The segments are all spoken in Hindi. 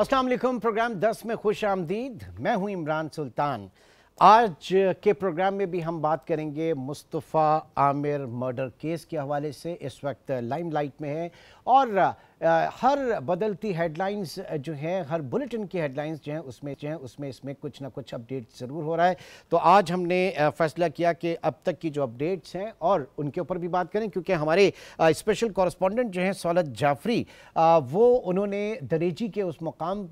अस्सलाम वालेकुम। प्रोग्राम 10 में खुश आमदीद। मैं हूं इमरान सुल्तान। आज के प्रोग्राम में भी हम बात करेंगे मुस्तफ़ा आमिर मर्डर केस के हवाले से। इस वक्त लाइमलाइट में है और हर बदलती हेडलाइंस जो हैं, हर बुलेटिन की हेडलाइंस जो हैं उसमें इसमें कुछ ना कुछ अपडेट ज़रूर हो रहा है। तो आज हमने फ़ैसला किया कि अब तक की जो अपडेट्स हैं और उनके ऊपर भी बात करें, क्योंकि हमारे स्पेशल कॉरेस्पॉन्डेंट जो हैं सौलत जाफरी, वो उन्होंने दरेजी के उस मुकाम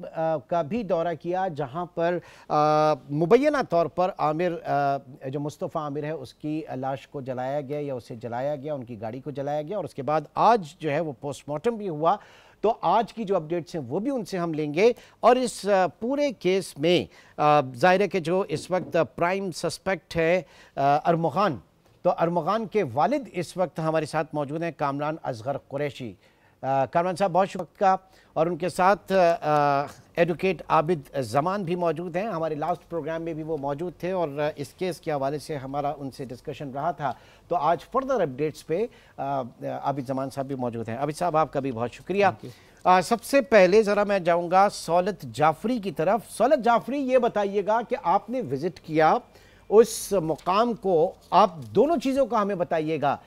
का भी दौरा किया जहाँ पर मुबैना तौर पर आमिर, जो मुस्तफ़ा आमिर है, उसकी लाश को जलाया गया या उसे जलाया गया, उनकी गाड़ी को जलाया गया और उसके बाद आज जो है वो पोस्टमार्टम भी हुआ। तो आज की जो अपडेट्स हैं वो भी उनसे हम लेंगे और इस पूरे केस में ज़ाहिर है कि जो इस वक्त प्राइम सस्पेक्ट है अरमगान, तो अरमगान के वालिद इस वक्त हमारे साथ मौजूद हैं, कामरान असगर कुरैशी। कामरान साहब बहुत शुक्रिया। और उनके साथ एडवोकेट आबिद जमान भी मौजूद हैं। हमारे लास्ट प्रोग्राम में भी वो मौजूद थे और इस केस के हवाले से हमारा उनसे डिस्कशन रहा था। तो आज फर्दर अपडेट्स पे आबिद जमान साहब भी मौजूद हैं। आबिद साहब, आपका भी बहुत शुक्रिया। सबसे पहले ज़रा मैं जाऊंगा सौलत जाफरी की तरफ। सौलत जाफरी, ये बताइएगा कि आपने विज़िट किया उस मुकाम को, आप दोनों चीज़ों का हमें बताइएगा।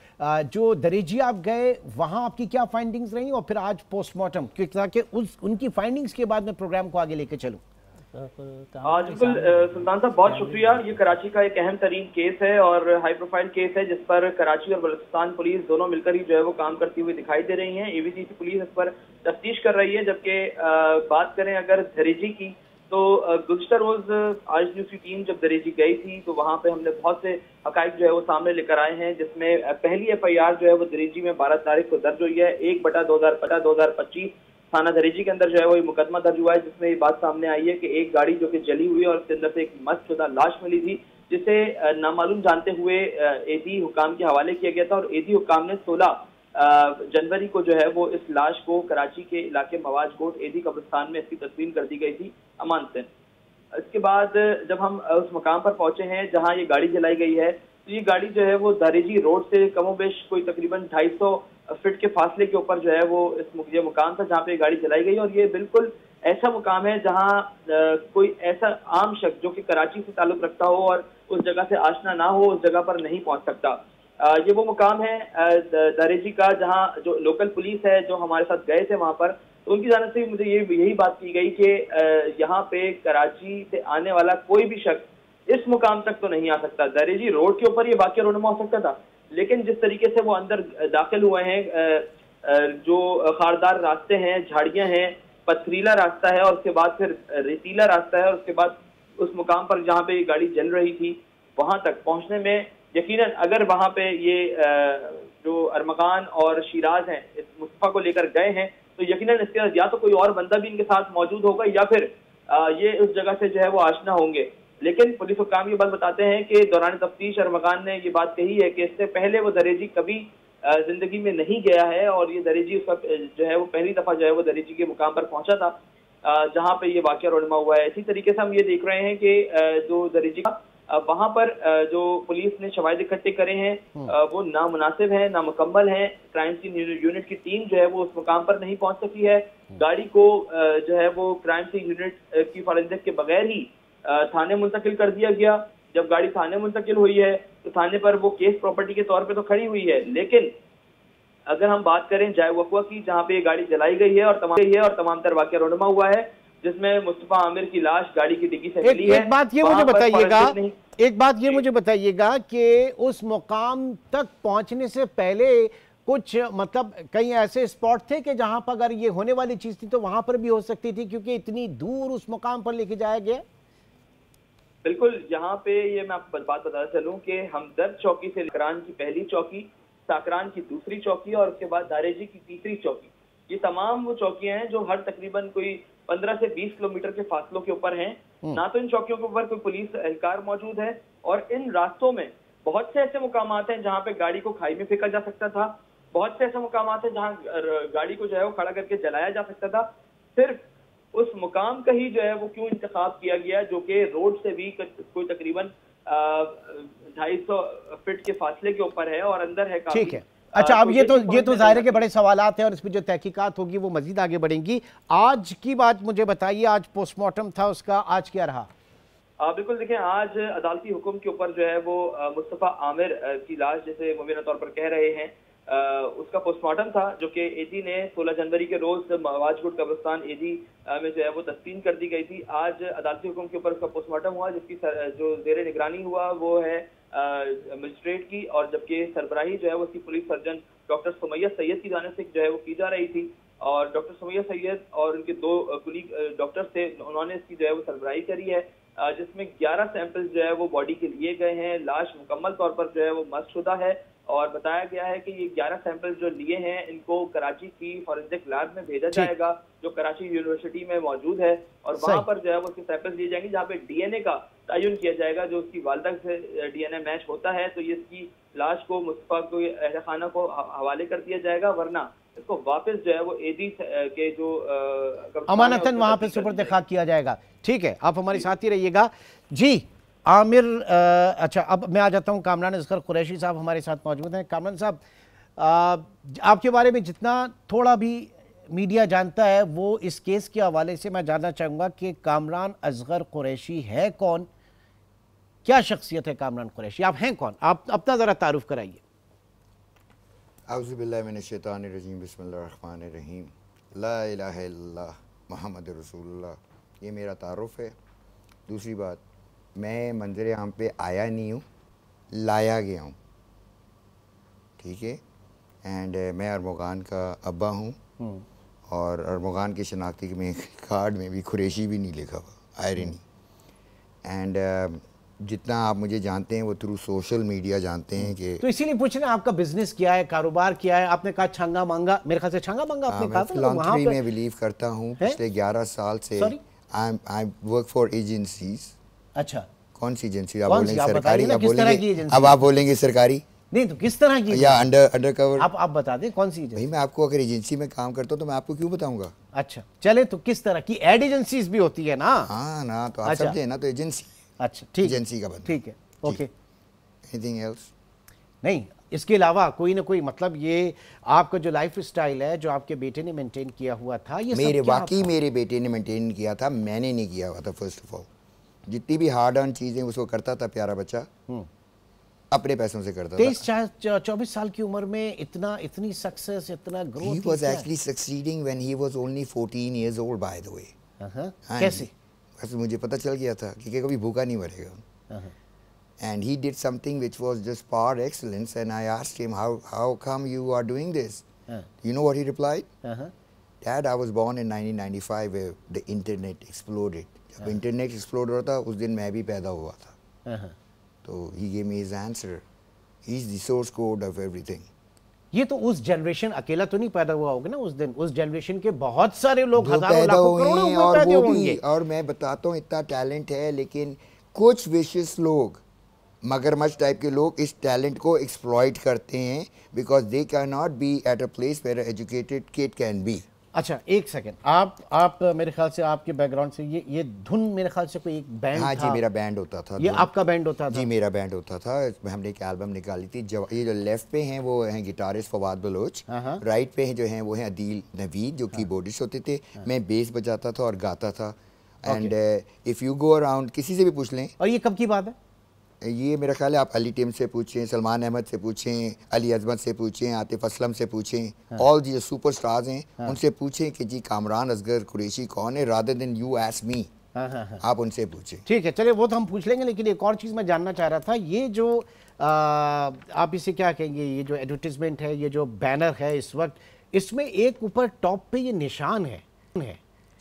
जो दरेजी आप गए वहाँ आपकी क्या फाइंडिंग्स रही और फिर आज पोस्टमार्टम, ताकि उनकी फाइंडिंग्स के बाद मैं प्रोग्राम को आगे लेके चलूँ। बिल्कुल सुल्तान साहब, बहुत शुक्रिया। ये कराची का एक अहम तरीन केस है और हाई प्रोफाइल केस है जिस पर कराची और बलूचिस्तान पुलिस दोनों मिलकर ही जो है वो काम करती हुई दिखाई दे रही हैं। एबीसीसी पुलिस इस पर तफ्तीश कर रही है। जबकि बात करें अगर दरेजी की, तो गुज़श्ता रोज आज न्यूज़ की टीम जब दरेजी गई थी तो वहां पे हमने बहुत से हकाइक जो है वो सामने लेकर आए हैं, जिसमें पहली एफआईआर जो है वो दरेजी में 12 तारीख को दर्ज हुई है। 1/2025 थाना दरेजी के अंदर जो है वो मुकदमा दर्ज हुआ है, जिसमें ये बात सामने आई है कि एक गाड़ी जो कि जली हुई है और उसके अंदर से एक मस्तशुदा लाश मिली थी, जिसे नामालूम जानते हुए एडी हुकाम के हवाले किया गया था। और एडी हुकाम ने 16 जनवरी को जो है वो इस लाश को कराची के इलाके मवाज कोट एडी कब्रिस्तान में इसकी तस्वीर कर दी गई थी अमान से। इसके बाद जब हम उस मकाम पर पहुंचे हैं जहां ये गाड़ी जलाई गई है, तो ये गाड़ी जो है वो दरेजी रोड से कमोबेश कोई तकरीबन 250 फीट के फासले के ऊपर जो है वो ये मुकाम था जहाँ पे गाड़ी जलाई गई। और ये बिल्कुल ऐसा मुकाम है जहाँ कोई ऐसा आम शख्स जो कि कराची से ताल्लुक रखता हो और उस जगह से आशना ना हो, उस जगह पर नहीं पहुंच सकता। ये वो मुकाम है दरेजी का जहाँ जो लोकल पुलिस है जो हमारे साथ गए थे वहां पर, तो उनकी जानिब से मुझे यही बात की गई कि यहाँ पे कराची से आने वाला कोई भी शख्स इस मुकाम तक तो नहीं आ सकता। दरेजी रोड के ऊपर ये वाकया रोनमा हो सकता था, लेकिन जिस तरीके से वो अंदर दाखिल हुए हैं, जो खारदार रास्ते हैं, झाड़ियां हैं, पथरीला रास्ता है और उसके बाद फिर रेतीला रास्ता है और उसके बाद उस मुकाम पर जहाँ पे ये गाड़ी जल रही थी वहां तक पहुंचने में यकीनन अगर वहां पे ये जो अरमगान और शिराज हैं इस मुस्तफा को लेकर गए हैं, तो यकीनन इसके साथ या तो कोई और बंदा भी इनके साथ मौजूद होगा या फिर ये उस जगह से जो है वो आशना होंगे। लेकिन पुलिस हुक्काम ये बात बताते हैं कि दौरान तफ्तीश अरमगान ने ये बात कही है कि इससे पहले वो दरेजी कभी जिंदगी में नहीं गया है और ये दरेजी उसका जो है वो पहली दफा जो है वो दरेजी के मुकाम पर पहुंचा था जहां पे ये वाकया रोनमा हुआ है। इसी तरीके से हम ये देख रहे हैं कि जो दरेजी का वहां पर जो पुलिस ने शवाहिद इकट्ठे करे हैं वो नामुनासिब हैं, नामुकम्मल हैं। क्राइम सीन यूनिट की टीम जो है वो उस मुकाम पर नहीं पहुंच सकी है। गाड़ी को जो है वो क्राइम सीन यूनिट की फॉरेंसिक के बगैर ही थाने मुंतकिल कर दिया गया। जब गाड़ी थाने मुंतकिल हुई है तो थाने पर वो केस प्रॉपर्टी के तौर पे तो खड़ी हुई है, लेकिन अगर हम बात करें जाए वकवा की जहाँ पे ये गाड़ी जलाई गई है और तमाम तर वाकया रोनमा हुआ है, जिसमें मुस्तफा आमिर की लाश गाड़ी की डिग्गी से मिली है। एक बात ये मुझे बताइएगा कि उस मुकाम तक पहुंचने से पहले कुछ मतलब कई ऐसे स्पॉट थे कि जहां पर अगर ये होने वाली चीज थी तो वहां पर भी हो सकती थी, क्योंकि इतनी दूर उस मुकाम पर लेके जाया गया। बिल्कुल, यहाँ पे ये मैं आपको बात बताना चलूं कि हमदर्द चौकी से साकरान की पहली चौकी, साकरान की दूसरी चौकी और उसके बाद दारेजी की तीसरी चौकी, ये तमाम वो चौकियां हैं जो हर तकरीबन कोई 15 से 20 किलोमीटर के फासलों के ऊपर हैं। ना तो इन चौकियों के ऊपर कोई पुलिस एहलकार मौजूद है और इन रास्तों में बहुत से ऐसे मुकामात हैं जहाँ पे गाड़ी को खाई में फेंका जा सकता था। बहुत से ऐसे मुकामात हैं जहाँ गाड़ी को जो है वो खड़ा करके जलाया जा सकता था। सिर्फ उस मुकाम का ही जो है वो क्यों इंतखाब किया गया जो कि रोड से भी कोई तकरीबन 250 फीट के फासले के ऊपर है और अंदर है काफी अच्छा, अब ये तो जाहिर है कि बड़े सवालात हैं और इस पर जो तहकीकात होगी वो मजीद आगे बढ़ेंगी। आज की बात मुझे बताइए, आज पोस्टमार्टम था उसका, आज क्या रहा? बिल्कुल, देखें, आज अदालती हुक्म के ऊपर जो है वो मुस्तफ़ा आमिर की लाश, जैसे मुबीना तौर पर कह रहे हैं, उसका पोस्टमार्टम था, जो कि एजी ने 16 जनवरी के रोज वाजगुड कब्रिस्तान एजी में जो है वो तस्लीम कर दी गई थी। आज अदालती हुक्म के ऊपर उसका पोस्टमार्टम हुआ, जिसकी जो जेर निगरानी हुआ वो है मजिस्ट्रेट की, और जबकि सरबराही जो है वो उसकी police surgeon doctor Sumaiya Syed की जानिब से जो है वो की जा रही थी। और डॉक्टर सुमैया सैयद और उनके 2 कुलीग डॉक्टर थे, उन्होंने इसकी जो है वो सरबराही करी है, जिसमें 11 सैंपल्स जो है वो बॉडी के लिए गए हैं। लाश मुकम्मल तौर पर जो है वो मस्टशुदा है और बताया गया है कि ये 11 सैंपल्स जो लिए हैं इनको कराची की फॉरेंसिक लैब में भेजा जाएगा, जो कराची यूनिवर्सिटी में मौजूद है, और वहां पर जो है वो उसके सैंपल्स लिए जाएंगे, जहाँ पे डीएनए का तयन किया जाएगा। जो उसकी वालिदा से डीएनए मैच होता है तो ये इसकी लाश को मुस्तफा को अहल खाना को हवाले कर दिया जाएगा, वरना इसको वापस जो है वो एजी के जो अमानतन वहां पे सुपुर्द खाक किया जाएगा। ठीक है, आप हमारे साथ ही रहिएगा जी। आमिर, अच्छा, अब मैं आ जाता हूं, कामरान असगर कुरैशी साहब हमारे साथ मौजूद हैं। कामरान साहब, आपके बारे में जितना थोड़ा भी मीडिया जानता है वो इस केस के हवाले से मैं जानना चाहूँगा कि कामरान असगर कुरैशी है कौन, क्या शख्सियत है कामरान कुरैशी, आप हैं कौन, आप अपना ज़रा तारुफ कराइए। औज़ुबिल्लाहि मिनश्शैतानिर्रजीम, बिस्मिल्लाहिर्रहमानिर्रहीम, ला इलाहा इल्लल्लाह मुहम्मदुर रसूलुल्लाह, ये मेरा तारुफ है। दूसरी बात, मैं मंजर आम पे आया नहीं हूँ, लाया गया हूँ, ठीक है। एंड मैं अरमोगान का अब्बा हूँ, और अरमोगान की शनाख्ती में कार्ड में भी कुरैशी भी नहीं लिखा हुआ, आयरनी। एंड जितना आप मुझे जानते हैं वो थ्रू सोशल मीडिया जानते हैं कि, तो इसीलिए पूछ रहे हैं आपका बिजनेस क्या है, कारोबार क्या है। आपने कहा छंगा मांगा, मेरे ख्याल से छंगा मांगा आपने कहा था। फिलांथ्रपी में बिलीव करता हूँ पिछले 11 साल से। I work for agencies. अच्छा, कौन सी एजेंसी? आप बोलेंगे सरकारी, अब आप बोलेंगे सरकारी, नहीं तो किस तरह की, या अंडर कवर? आप बता दें कौन सी एजेंसी। भाई मैं आपको अगर एजेंसी में काम करता हूँ तो मैं आपको क्यों बताऊंगा? अच्छा चले, तो किस तरह की एड एजेंसीज भी होती है ना? हाँ ना, तो आप समझे ना, तो एजेंसी। अच्छा ठीक, एजेंसी का बंदा, ठीक है, ओके। Anything else? नहीं, इसके अलावा कोई ना कोई, मतलब ये आपका जो लाइफ स्टाइल है जो आपके बेटे ने मेंटेन किया हुआ था, ये मेरे वाकई मेरे बेटे ने मेंटेन किया था, मैंने नहीं किया हुआ था। फर्स्ट ऑफ ऑल, जितनी भी हार्ड अर्न चीजें उसको करता था प्यारा बच्चा, अपने पैसों से करता था। 23-24 साल की उम्र में इतनी सक्सेस, इतना growth. He was actually succeeding when he was only 14 years old, by the way. कैसे? बस मुझे पता चल गया था कि कभी भूखा नहीं मरेगा। And he did something which was just par excellence, and I asked him, how come you are doing this? You know what he replied? Dad, I was born in 1995 where the internet exploded. जब इंटरनेट एक्सप्लोड हो रहा था उस दिन मैं भी पैदा हुआ था। तो he gave me his answer. He's the source code of everything. ये तो उस जनरेशन अकेला तो नहीं पैदा हुआ होगा ना उस दिन, उस जनरेशन के बहुत सारे लोग हजारों लाखों करोड़ों पैदा होंगे। और मैं बताता हूँ, इतना टैलेंट है, लेकिन कुछ विशियस लोग, मगरमच्छ टाइप के लोग इस टैलेंट को एक्सप्लॉइट करते हैं, because they can not be at a place where educated kid can be. अच्छा एक सेकंड, आप मेरे ख्याल से आपके बैकग्राउंड से ये धुन मेरे ख्याल से कोई एक बैंड हाँ था। जी, मेरा बैंड होता था। ये आपका बैंड होता था? जी मेरा बैंड होता था। हमने एक एल्बम निकाली थी। ये जो लेफ्ट पे हैं वो हैं गिटारिस्ट फवाद बलोच, राइट पे हैं जो हैं वो हैं अदील नवीद जो कीबोर्डिस्ट होते थे। मैं बेस बजाता था और गाता था। And if you go around, किसी से भी पूछ लें। और ये कब की बात है? ये मेरा ख्याल है आप अली टीम से पूछें, सलमान अहमद से पूछें, अली अजमत से पूछें, आतिफ असलम से पूछें, ऑल जी सुपर स्टार्स हैं, उनसे पूछें कि जी कामरान असगर कुरैशी कौन है, rather than you ask me. आप उनसे पूछें। ठीक है, चलिए वो तो हम पूछ लेंगे, लेकिन एक और चीज़ मैं जानना चाह रहा था, ये जो आप इसे क्या कहेंगे, ये जो एडवर्टीजमेंट है, ये जो बैनर है इस वक्त, इसमें एक ऊपर टॉप पे ये निशान है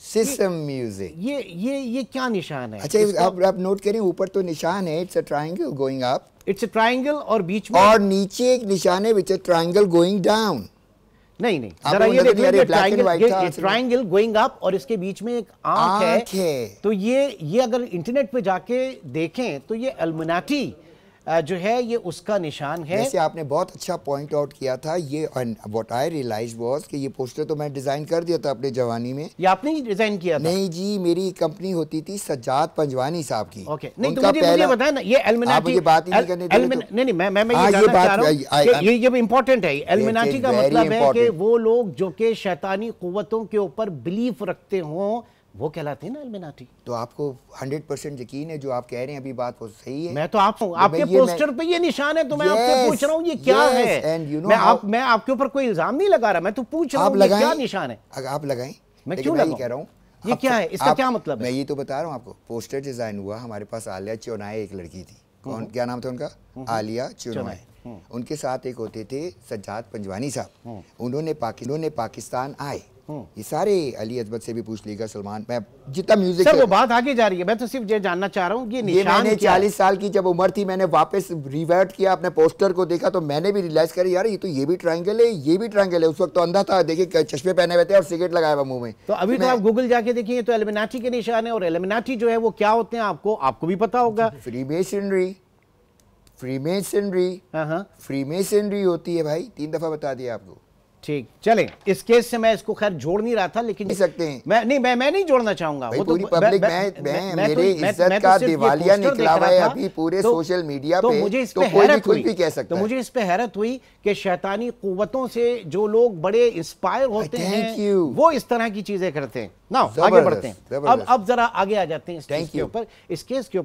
सिस्टम म्यूजिक। ये क्या निशान है? अच्छा आप नोट करें, ऊपर तो निशान है, it's a triangle going up. It's a triangle, और बीच में और नीचे एक निशान है, विच अ ट्रायंगल गोइंग डाउन। नहीं जरा ये देखिए, ट्रायंगल गोइंग अप और इसके बीच में एक आंख है। तो ये अगर इंटरनेट पे जाके देखें तो ये इल्यूमिनाटी जो है ये उसका निशान है। वैसे आपने बहुत अच्छा पॉइंट आउट किया था ये, व्हाट आई रियलाइज वाज कि ये पोस्टर तो मैं डिजाइन कर दिया था अपने जवानी में। ये आपने ही डिजाइन किया था? नहीं जी, मेरी कंपनी होती थी सज्जाद पंजवानी साहब की। ओके, नहीं तो मुझे बताया ना, ये एल्युमिनाटी, मुझे बात ही नहीं करने दे। नहीं मैं ये जानना चाह रहा हूं, ये इंपॉर्टेंट है। एल्युमिनाटी का मतलब है कि वो लोग जो कि शैतानी कुव्वतों के ऊपर बिलीफ रखते हों, वो कहलाते हैं ना एल्युमिनाटी। तो आपको 100% यकीन है जो आप कह रहे हैं अभी बात वो सही है? मैं तो आपके पोस्टर पे ये निशान है, तो मैं आपसे पूछ रहा हूँ ये क्या है। मैं आपके ऊपर कोई इल्जाम नहीं लगा रहा, मैं तो पूछ रहा हूँ क्या निशान है। आप लगाएं, मैं क्यों कह रहा हूँ, ये क्या है, इसका क्या मतलब है? मैं ये तो बता रहा हूँ आपको। पोस्टर डिजाइन हुआ, हमारे पास आलिया चौनाए एक लड़की थी, कौन क्या नाम था उनका? आलिया चौनाए। उनके साथ एक होते थे सज्जाद पंजवानी साहब, उन्होंने पाकिस्तान आए। ये सारे अली अजमत से भी पूछ लीजिएगा, सलमान, मैं जितना म्यूजिक सर वो बात आगे जा रही है, मैं तो सिर्फ ये जानना चाह रहा हूँ ये निशान मैंने 40 साल की जब उम्र थी, मैंने वापस रिवर्ट किया अपने पोस्टर को देखा तो मैंने भी रियलाइज करी यार ये भी ट्रायंगल है, ये भी ट्रायंगल है। उस वक्त तो अंधा था, देखिए चश्मे पहने हुए थे और सिगरेट लगाया हुआ मुंह में। तो अभी तो आप गूगल जाके देखिए तो एल्युमिनाटी के निशान है, और एल्युमिनाटी जो है वो क्या होते हैं आपको भी पता होगा। फ्रीमेसनरी होती है भाई, 3 दफा बता दिया आपको। ठीक, चलें, इस केस से मैं इसको खैर जोड़ नहीं रहा था, लेकिन नहीं सकते हैं। मैं नहीं जोड़ना चाहूंगा। वो पूरी पब्लिक मेरे इज्जत का दिवालिया निकला हुआ है अभी पूरे सोशल मीडिया पे, मुझे इस पे हैरत हुई कि शैतानी कुव्वतों से जो लोग बड़े इंस्पायर होते हैं वो इस तरह की चीजें करते हैं ना। आगे बढ़ते हैं, अब जरा आगे आ जाते हैं इस केस के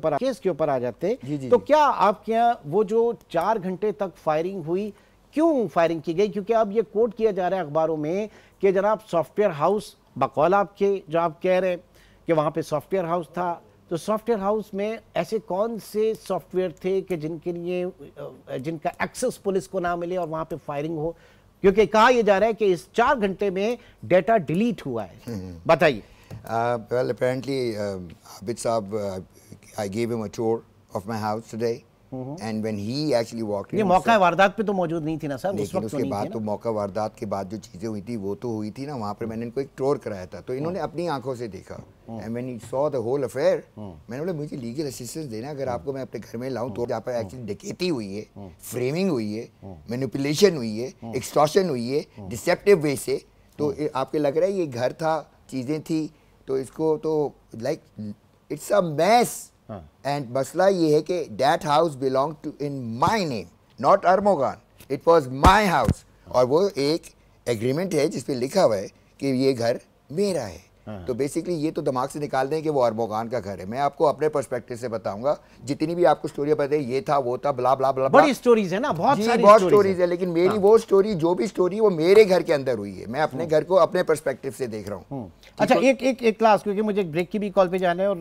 ऊपर आ जाते हैं। तो क्या आपके यहाँ वो जो 4 घंटे तक फायरिंग हुई, क्यों फायरिंग की गई? क्योंकि अब ये कोट किया जा रहा है अखबारों में कि जनाब सॉफ्टवेयर हाउस, बकौल आपके जो आप कह रहे हैं कि वहाँ पे सॉफ्टवेयर हाउस था, तो सॉफ्टवेयर हाउस में ऐसे कौन से सॉफ्टवेयर थे कि जिनका एक्सेस पुलिस को ना मिले और वहाँ पे फायरिंग हो? क्योंकि कहा यह जा रहा है कि इस 4 घंटे में डेटा डिलीट हुआ है। बताइए। Well, apparently, Abid Saab, I gave him a tour of my house today. And when he actually walked in, ये मौका वारदात पे तो मौजूद नहीं थी ना सर, उस वक्त उसके बाद तो मौका वारदात के बाद जो चीजें हुई थी वो तो हुई थी ना, वहाँ पर मैंने इनको एक टूर कराया था, तो इन्होंने अपनी आंखों से देखा। And when he saw the whole affair, मैंने बोला मुझे लीगल असिस्टेंस देना, अगर आपको मैं अपने घर में लाऊं तो जहाँ पर एक्चुअली डकैती हुई है, फ्रेमिंग हुई है, मैनिपुलेशन हुई है, एक्सटॉर्शन हुई है डिसेप्टिव वे से, तो आपको लग रहा है ये घर था, चीजें थी, तो इसको तो like it's a mess. And मसला ये है कि that house belong to in my name, not Armughan, it was my house. और वो एक एग्रीमेंट है जिसपे लिखा हुआ है कि ये घर मेरा है। तो बेसिकली ये तो दिमाग से निकाल दें कि वो अरमोगान का घर है। मैं आपको अपने पर्सपेक्टिव से बताऊंगा, जितनी भी आपको स्टोरी पता है, ये था वो था ब्ला ब्ला ब्ला, बड़ी स्टोरीज है ना, बहुत स्टोरीज है, लेकिन मेरी वो स्टोरी जो भी स्टोरी वो मेरे घर के अंदर हुई है, मैं अपने घर को अपने पर्सपेक्टिव से देख रहा हूँ। अच्छा, एक क्लास, क्योंकि मुझे ब्रेक की भी कॉल पे जाना है और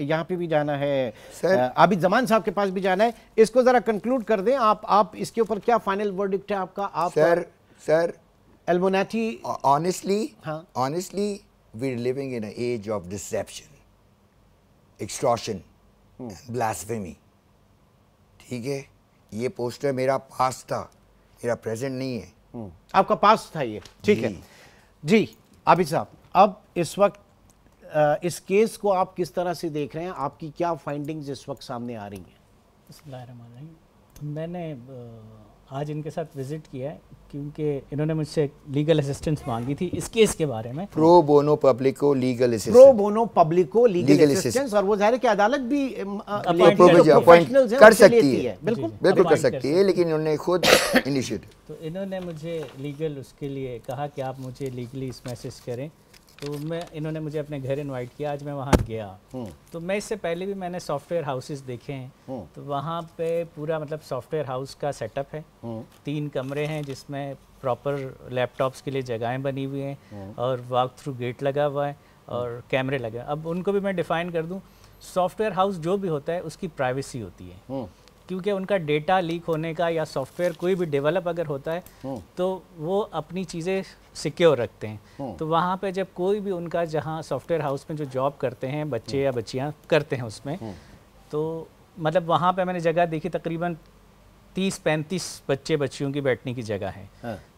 यहाँ पे भी जाना है, आबिद जमान साहब के पास भी जाना है। इसको जरा कंक्लूड कर दें आप इसके ऊपर क्या फाइनल वर्डिक्ट है आपका? आप sir एल्युमिनाटी, honestly we're living in an age of deception, extortion, blasphemy. ठीक है, ये पोस्टर मेरा पास था, मेरा प्रेजेंट नहीं है। आपका पास था ये, ठीक है जी। आबिद साहब, अब इस वक्त इस केस को आप किस तरह से देख रहे हैं? आपकी क्या फाइंडिंग्स इस वक्त सामने आ रही हैं? मैंने आज इनके साथ विजिट किया है क्योंकि इन्होंने मुझसे लीगल असिस्टेंस मांगी थी इस केस के बारे में। Pro bono publico legal assistance, और वो जाहिर है कि अदालत भी अपॉइंट कर सकती है, बिल्कुल कर सकती है, लेकिन इन्होंने खुद इनिशिएटिव। तो इन्होंने मुझे लीगल उसके लिए कहा कि आप मुझे लीगली इस मैसेज करें, तो इन्होंने मुझे अपने घर इनवाइट किया। आज मैं वहाँ गया, तो मैं इससे पहले भी मैंने सॉफ्टवेयर हाउसेस देखे हैं, तो वहाँ पे पूरा मतलब सॉफ्टवेयर हाउस का सेटअप है। 3 कमरे हैं जिसमें प्रॉपर लैपटॉप्स के लिए जगहें बनी हुई हैं और वॉक थ्रू गेट लगा हुआ है और कैमरे लगे। अब उनको भी मैं डिफ़ाइन कर दूँ, सॉफ्टवेयर हाउस जो भी होता है उसकी प्राइवेसी होती है, क्योंकि उनका डेटा लीक होने का या सॉफ्टवेयर कोई भी डेवलप अगर होता है तो वो अपनी चीज़ें सिक्योर रखते हैं। तो वहाँ पे जब कोई भी उनका, जहाँ सॉफ्टवेयर हाउस में जो जॉब करते हैं बच्चे या बच्चियाँ करते हैं उसमें, तो मतलब वहाँ पे मैंने जगह देखी तकरीबन 30-35 बच्चे बच्चियों की बैठने की जगह है।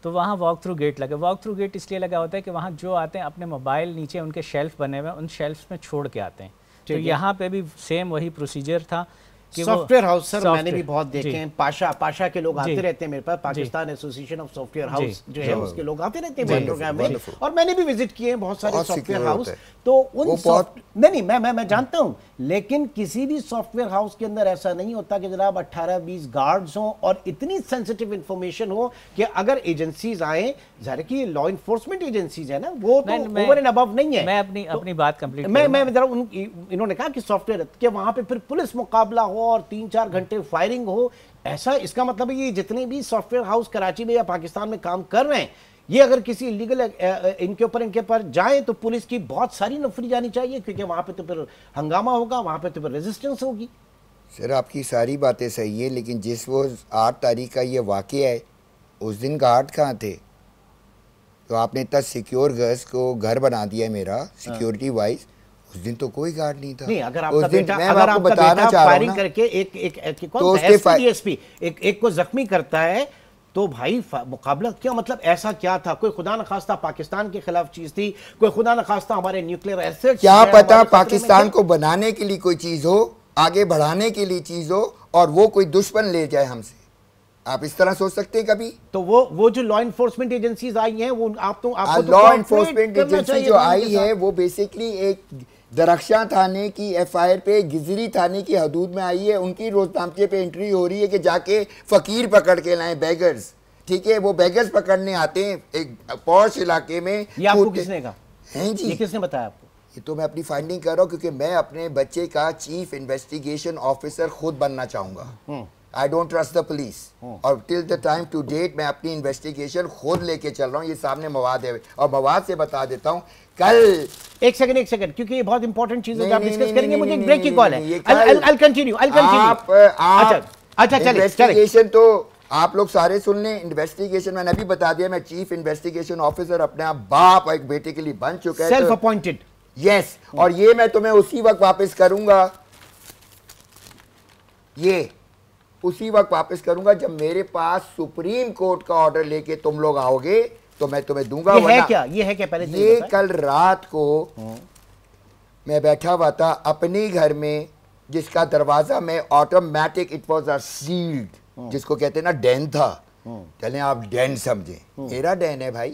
तो वहाँ वॉक थ्रू गेट लगा। वॉक थ्रू गेट इसलिए लगा होता है कि वहाँ जो आते हैं अपने मोबाइल नीचे उनके शेल्फ बने हुए हैं, उन शेल्फ में छोड़ के आते हैं। तो यहाँ पे भी सेम वही प्रोसीजर था कि सॉफ्टवेयर हाउस सर मैंने भी बहुत देखे हैं, पाशा के लोग आते रहते हैं मेरे पास, Pakistan association of software house जो है उसके लोग आते रहते हैं प्रोग्राम में, और मैंने भी विजिट किए हैं बहुत सारे सॉफ्टवेयर हाउस। तो उन नहीं मैं जानता हूं, लेकिन किसी भी सॉफ्टवेयर हाउस के अंदर ऐसा नहीं होता कि जनाब 18-20 गार्ड्स हों और इतनी सेंसिटिव इंफॉर्मेशन हो कि अगर एजेंसीज आए, जाहिर कि लॉ इन्फोर्समेंट एजेंसीज है ना, वो तो ओवर एंड अबव नहीं है। मैं अपनी बात कंप्लीट मैं जरा इन्होंने कहा कि सॉफ्टवेयर कि वहां पे फिर पुलिस मुकाबला हो और 3-4 घंटे फायरिंग हो, ऐसा इसका मतलब है ये जितने भी सॉफ्टवेयर हाउस कराची में या पाकिस्तान में काम कर रहे हैं, ये अगर किसी इलीगल इनके ऊपर जाए तो पुलिस की बहुत सारी नफरी जानी चाहिए, क्योंकि वहां पे तो फिर हंगामा होगा, वहां पे तो फिर रेजिस्टेंस होगी। सर आपकी सारी बातें सही है, लेकिन जिस वो 8 तारीख का ये वाक़या है, उस दिन गार्ड कहाँ थे? तो आपने इतना सिक्योर गर्ल्स को घर बना दिया है मेरा सिक्योरिटी वाइज, उस दिन तो कोई गार्ड नहीं था। नहीं, अगर आपका बेटा फायरिंग करके एक को जख्मी करता है तो भाई मुकाबला क्या मतलब, ऐसा क्या था? कोई खुदा न खास्ता पाकिस्तान के खिलाफ चीज थी, कोई खुदा न खास्ता हमारे न्यूक्लियर एसेट्स, क्या पता पाकिस्तान को बनाने के लिए कोई चीज हो, आगे बढ़ाने के लिए चीज हो, और वो कोई दुश्मन ले जाए हमसे। आप इस तरह सोच सकते हैं कभी? तो वो जो लॉ इन्फोर्समेंट एजेंसीज आई हैं, वो आपको लॉ इन्फोर्समेंट एजेंसी जो आई है वो बेसिकली एक दरख्शां थाने की एफआईआर पे गिजरी थाने की हदूद में आई है, उनकी रोजनामचे पे एंट्री हो रही है कि जाके फकीर पकड़ के लाएं, बेगर्स, ठीक है, वो बेगर्स पकड़ने आते हैं एक पॉश इलाके में। ये आपको किसने कहा? हैं जी, ये किसने बताया आपको? ये तो मैं अपनी फाइंडिंग कर रहा हूँ, क्योंकि मैं अपने बच्चे का चीफ इन्वेस्टिगेशन ऑफिसर खुद बनना चाहूंगा। I don't trust the police, और till the time to date मैं अपनी इन्वेस्टिगेशन खुद लेके चल रहा हूँ। ये सामने मवाद है, और मवाद से बता देता हूँ कल एक सेकंड, क्योंकि ये बहुत इंपॉर्टेंट चीज है, आप डिस्कस करेंगे, मुझे एक ब्रेक की कॉल है। I'll continue। अच्छा चलिए, इन्वेस्टिगेशन तो आप लोग सारे सुन लें। इन्वेस्टिगेशन मैंने अभी बता दिया, मैं चीफ इन्वेस्टिगेशन ऑफिसर अपने आप बाप एक बेटे के लिए बन चुका है, सेल्फ अपॉइंटेड। यस, और ये मैं तुम्हें उसी वक्त वापस करूंगा, ये उसी वक्त वापस करूंगा जब मेरे पास सुप्रीम कोर्ट का ऑर्डर लेके तुम लोग आओगे, तो मैं तुम्हें दूंगा। ये है क्या पहले ये कल रात को मैं बैठा हुआ था अपने घर में, जिसका दरवाजा में automatic, it was a sealed, जिसको कहते हैं ना डेन था, चलें आप डेन समझे, मेरा डेन है भाई,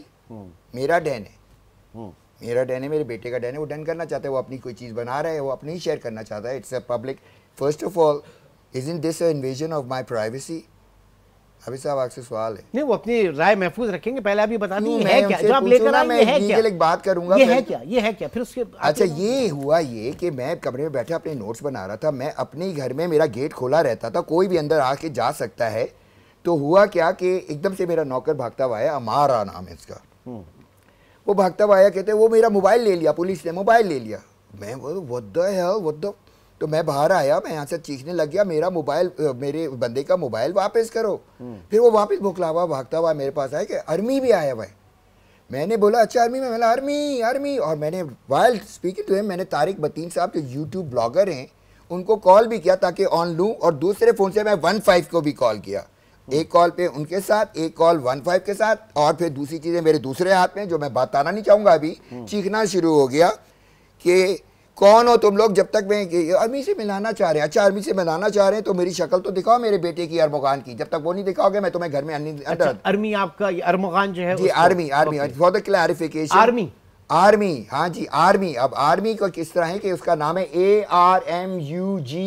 मेरा डेन है, मेरा डेन है, मेरे बेटे का डेन है। वो डन करना चाहता है, वो अपनी कोई चीज बना रहा है, वो अपनी शेयर करना चाहता है, it's a public. First of all, isn't this an invasion of my privacy? अभी साहब आपसे सवाल है। नहीं, वो अपनी राय महफूज रखेंगे, पहले अभी बता दीजिए है क्या जो आप लेकर आए, ये है क्या? एक बात करूंगा, ये है क्या फिर उसके। अच्छा, ये हुआ ये कि मैं कमरे में बैठा अपने नोट्स बना रहा था, मैं अपने घर में, मेरा गेट खोला रहता था, कोई भी अंदर आके जा सकता है। तो हुआ क्या कि एकदम से मेरा नौकर भागता हुआ आया, अमारा नाम है इसका, वो भागता हुआ आया, कहते वो मेरा मोबाइल ले लिया, पुलिस ने मोबाइल ले लिया। मैं बोला what the hell, what the, तो मैं बाहर आया, मैं यहाँ से चीखने लग गया, मेरा मोबाइल, मेरे बंदे का मोबाइल वापस करो। फिर वो वापस भुखला हुआ भागता हुआ मेरे पास आया कि आर्मी भी आया हुआ है। मैंने बोला अच्छा आर्मी में, मैंने आर्मी, और मैंने वाइल स्पीकिंग टू हिम, मैंने तारिक बतीन साहब जो यूट्यूब ब्लॉगर हैं उनको कॉल भी किया ताकि ऑन लूँ, और दूसरे फ़ोन से मैं 15 को भी कॉल किया, एक कॉल पे उनके साथ, एक कॉल 15 के साथ, और फिर दूसरी चीज़ें मेरे दूसरे हाथ में जो मैं बताना नहीं चाहूँगा अभी। चीखना शुरू हो गया कि कौन हो तुम लोग, जब तक मैं आर्मी से मिलाना चाह रहे हैं। अच्छा, आर्मी से मिलाना चाह रहे हैं तो मेरी शक्ल तो दिखाओ मेरे बेटे की, अरमुगान की, जब तक वो नहीं दिखाओगे मैं तुम्हें घर में अंदर। आर्मी आपका अरमुगान जो है जी, army for the clarification, army, हाँ जी आर्मी। अब आर्मी का किस तरह है कि उसका नाम है ARMUGHAN,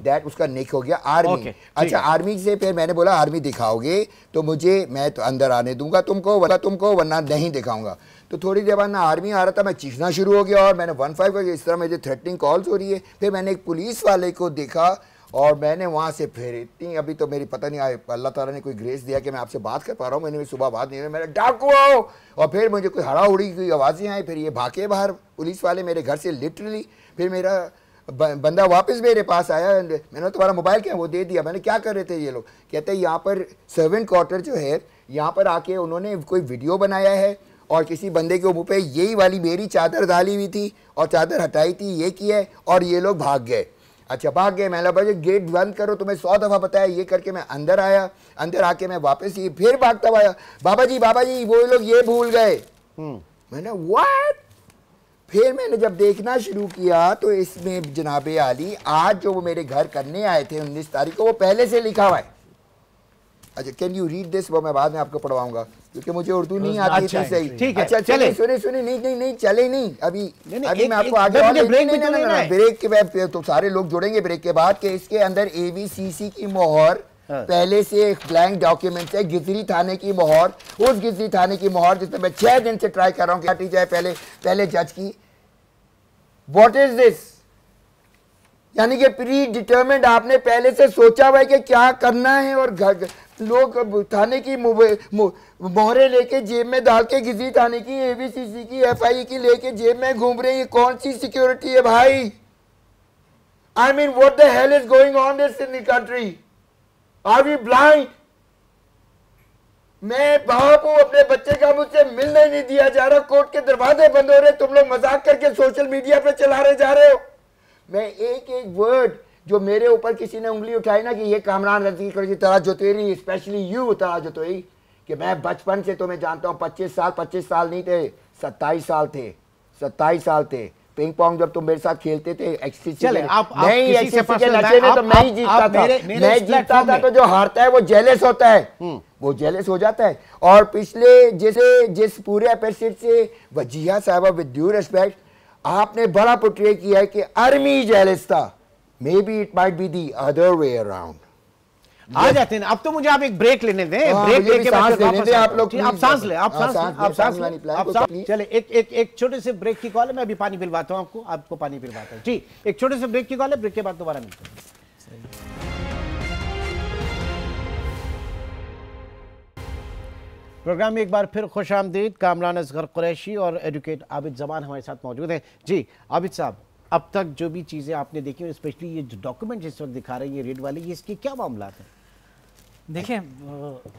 दैट उसका निक हो गया आर्मी। अच्छा, आर्मी से फिर मैंने बोला आर्मी दिखाओगे तो मुझे, मैं तो अंदर आने दूंगा तुमको, वरना नहीं दिखाऊंगा। तो थोड़ी देर बाद ना आर्मी आ रहा था, मैं चीखना शुरू हो गया, और मैंने 15 को, इस तरह मुझे थ्रेटनिंग कॉल्स हो रही है। फिर मैंने एक पुलिस वाले को देखा, और मैंने वहाँ से फिर इतनी, अभी तो मेरी पता नहीं अल्लाह ताला ने कोई ग्रेस दिया कि मैं आपसे बात कर पा रहा हूँ। मैंने सुबह बात नहीं, मेरे डाकू आओ, और फिर मुझे कोई हड़ा उड़ी की आवाज़ें आई, फिर ये भागे बाहर पुलिस वाले मेरे घर से लिटरली। फिर मेरा बंदा वापस मेरे पास आया, मैंने तुम्हारा मोबाइल क्या, वो दे दिया। मैंने क्या कर रहे थे ये लोग, कहते हैं यहाँ पर सर्वेंट क्वार्टर जो है, यहाँ पर आके उन्होंने कोई वीडियो बनाया है, और किसी बंदे के मुंह पे यही वाली मेरी चादर डाली हुई थी, और चादर हटाई थी, ये किया है, और ये लोग भाग गए। अच्छा, भाग गए, मैंने बोला गेट बंद करो, तुम्हें 100 दफ़ा बताया। ये करके मैं अंदर आया, अंदर आके मैं वापस ये फिर भागता आया, बाबा जी वो लोग ये भूल गए। मैंने व्हाट, फिर मैंने जब देखना शुरू किया तो इसमें जनाब आली आज जो वो मेरे घर करने आए थे 19 तारीख को, वो पहले से लिखा हुआ है। अच्छा, कैन यू रीड दिस? वो मैं बाद में आपको पढ़वाऊंगा क्योंकि मुझे उर्दू नहीं आती अच्छा, थी सही। ठीक है, अच्छा चले सुने नहीं चले नहीं अभी नहीं, मैं आपको आगे ब्रेक के बाद तो सारे लोग जुड़ेंगे ब्रेक के बाद कि इसके अंदर ABCC की मोहर पहले से एक ब्लैंक डॉक्यूमेंट है, गिजरी थाने की मोहर, उस गिजरी थाने की मोहर जिसमें मैं 6 दिन से ट्राई कर रहा हूँ कि हटी जाए पहले जज की। What is this? यानी कि प्री डिटरमिन्ड, आपने पहले से सोचा हुआ है कि क्या करना है, और लोग थाने की मोहरे लेके जेब में डाल के गिजरी थाने की, ABCC की, FI की लेके जेब में घूम रहे हैं। ये कौन सी सिक्योरिटी है भाई? I mean, what the hell is going on this in the country? Are we blind? मैं बाप हूं, अपने बच्चे का मुझसे मिलने नहीं दिया जा रहा, कोर्ट के दरवाजे बंद हो रहे, तुम लोग मजाक करके सोशल मीडिया पे चला रहे जा रहे हो। मैं एक एक वर्ड जो मेरे ऊपर किसी ने उंगली उठाई ना कि ये कामरान रजी की तरह जो तेरी, स्पेशली यू तरह जो तेरी, कि मैं बचपन से तुम्हें जानता हूँ, 25 साल नहीं थे, 27 साल थे। पिंग पोंग जब तुम मेरे साथ खेलते थे चले, आप नहीं एक्सिस के नशे में तो मैं ही जीतता था। मैं जीतता था तो जो हारता है वो जेलस होता है, वो जेलस हो जाता है। और पिछले जिस पूरे एपिसोड से वजीहा साहबा, विद ड्यू रिस्पेक्ट, आपने बड़ा पोर्ट्रे किया है कि आर्मी जेलस था। Maybe it might be the other way around. आ जाते हैं। अब तो मुझे आप एक ब्रेक लेने दें, ब्रेक लेके आप लोग आप सांस ले, आप सांस। चले, एक छोटे से ब्रेक की कॉल है, मैं अभी पानी पिलवाता हूँ आपको पानी पिलवाता हूँ जी। एक छोटे से ब्रेक की कॉल है, ब्रेक के बाद दोबारा मिलते हैं। प्रोग्राम में एक बार फिर खुश आमदीद। कामरान असगर कुरैशी और एडवोकेट आबिद जमान हमारे साथ मौजूद हैं। जी आबिद साहब, अब तक जो भी चीज़ें आपने देखी, स्पेशली ये जो डॉक्यूमेंट इस वक्त दिखा रहे हैं ये रेड वाले, ये इसके क्या मामला है? देखिए,